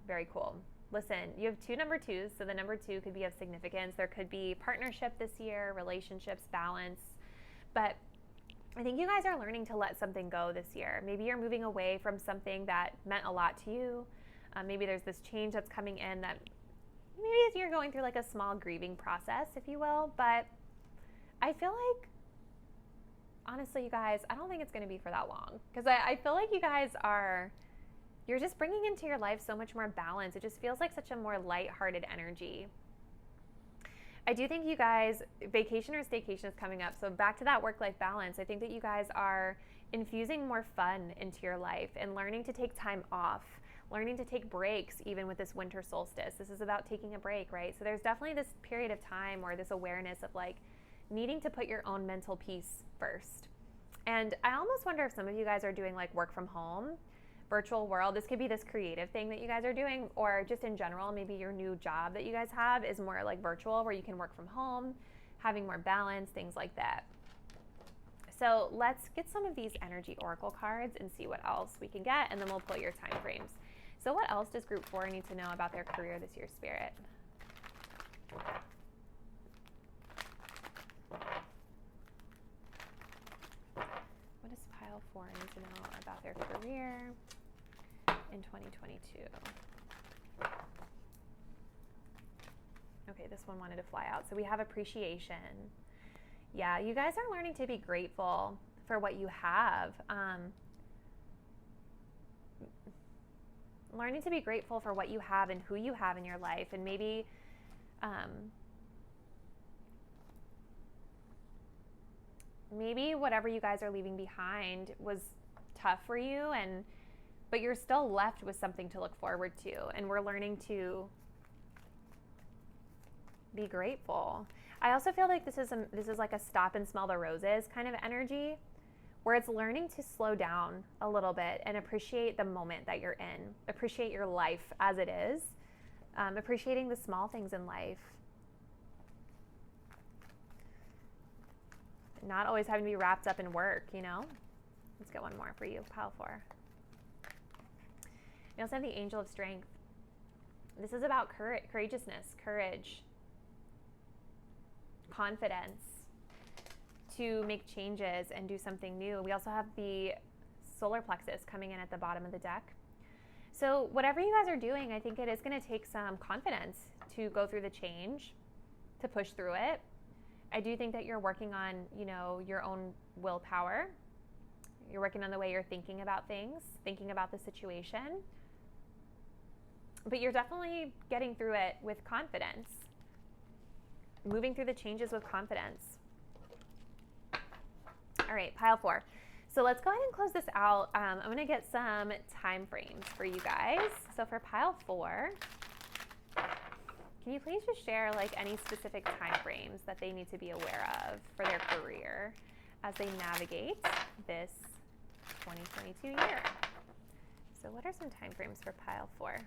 Very cool. Listen, you have 2 number 2s, so the number 2 could be of significance. There could be partnership this year, relationships, balance. But I think you guys are learning to let something go this year. Maybe you're moving away from something that meant a lot to you. Maybe there's this change that's coming in that maybe you're going through like a small grieving process, if you will. But I feel like, honestly, you guys, I don't think it's going to be for that long. Because I feel like you guys you're just bringing into your life so much more balance. It just feels like such a more lighthearted energy. I do think you guys, vacation or staycation is coming up. So back to that work-life balance, I think that you guys are infusing more fun into your life and learning to take time off, learning to take breaks even with this winter solstice. This is about taking a break, right? So there's definitely this period of time or this awareness of like needing to put your own mental peace first. And I almost wonder if some of you guys are doing like work from home, virtual world. This could be this creative thing that you guys are doing, or just in general, maybe your new job that you guys have is more like virtual where you can work from home, having more balance, things like that. So let's get some of these energy oracle cards and see what else we can get, and then we'll pull your time frames. So what else does group 4 need to know about their career this year, Spirit? What does pile 4 need to know about their career in 2022? Okay, this one wanted to fly out. So we have appreciation. Yeah, you guys are learning to be grateful for what you have. Learning to be grateful for what you have and who you have in your life. And maybe maybe whatever you guys are leaving behind was tough for you, but you're still left with something to look forward to. And we're learning to be grateful. I also feel like this is like a stop and smell the roses kind of energy, where it's learning to slow down a little bit and appreciate the moment that you're in, appreciate your life as it is, appreciating the small things in life. Not always having to be wrapped up in work, you know? Let's get one more for you, pile 4. We also have the Angel of Strength. This is about courageousness, courage, confidence to make changes and do something new. We also have the solar plexus coming in at the bottom of the deck. So whatever you guys are doing, I think it is going to take some confidence to go through the change, to push through it. I do think that you're working on, you know, your own willpower. You're working on the way you're thinking about things, thinking about the situation. But you're definitely getting through it with confidence, moving through the changes with confidence. All right, pile 4. So let's go ahead and close this out. I'm going to get some time frames for you guys. So for pile 4, can you please just share like any specific time frames that they need to be aware of for their career as they navigate this 2022 year? So what are some time frames for pile 4?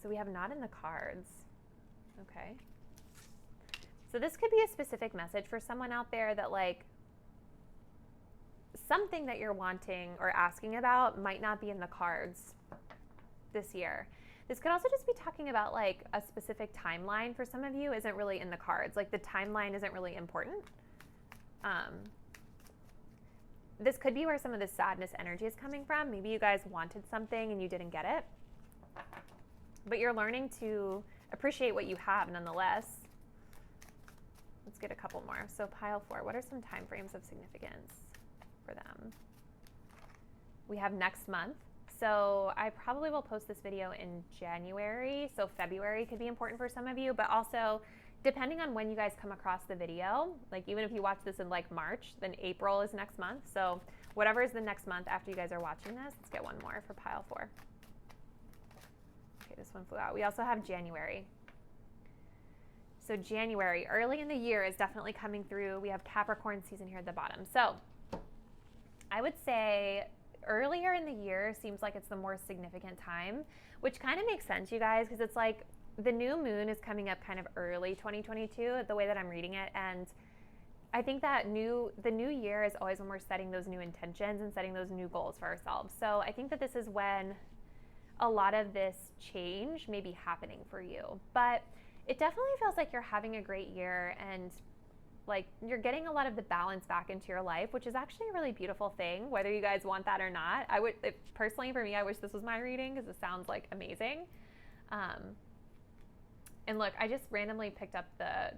So we have not in the cards. Okay. So this could be a specific message for someone out there that like something that you're wanting or asking about might not be in the cards this year. This could also just be talking about like a specific timeline for some of you isn't really in the cards. Like the timeline isn't really important. This could be where some of the sadness energy is coming from. Maybe you guys wanted something and you didn't get it, but you're learning to appreciate what you have nonetheless. Let's get a couple more. So pile 4, what are some time frames of significance for them? We have next month. So I probably will post this video in January. So February could be important for some of you, but also depending on when you guys come across the video, like even if you watch this in like March, then April is next month. So whatever is the next month after you guys are watching this, let's get one more for pile 4. Okay, this one flew out. We also have January. So January, early in the year, is definitely coming through. We have Capricorn season here at the bottom. So I would say earlier in the year seems like it's the more significant time, which kind of makes sense, you guys, because it's like the new moon is coming up kind of early 2022, the way that I'm reading it. And I think that the new year is always when we're setting those new intentions and setting those new goals for ourselves. So I think that this is when a lot of this change may be happening for you. But it definitely feels like you're having a great year, and like you're getting a lot of the balance back into your life, which is actually a really beautiful thing, whether you guys want that or not. Personally, for me, I wish this was my reading because it sounds like amazing. And look, I just randomly picked up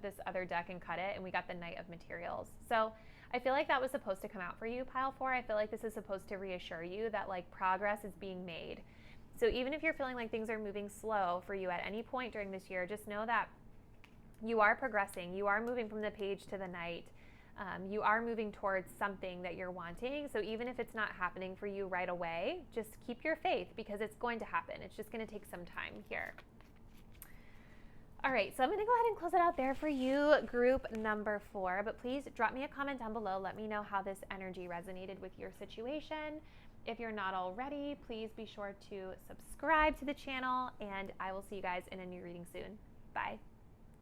this other deck and cut it, and we got the Knight of Materials. So I feel like that was supposed to come out for you, pile 4. I feel like this is supposed to reassure you that like progress is being made. So even if you're feeling like things are moving slow for you at any point during this year, just know that you are progressing. You are moving from the Page to the Knight. You are moving towards something that you're wanting. So even if it's not happening for you right away, just keep your faith, because it's going to happen. It's just going to take some time here. All right, so I'm going to go ahead and close it out there for you, group number 4. But please drop me a comment down below. Let me know how this energy resonated with your situation. If you're not already, please be sure to subscribe to the channel, and I will see you guys in a new reading soon. Bye.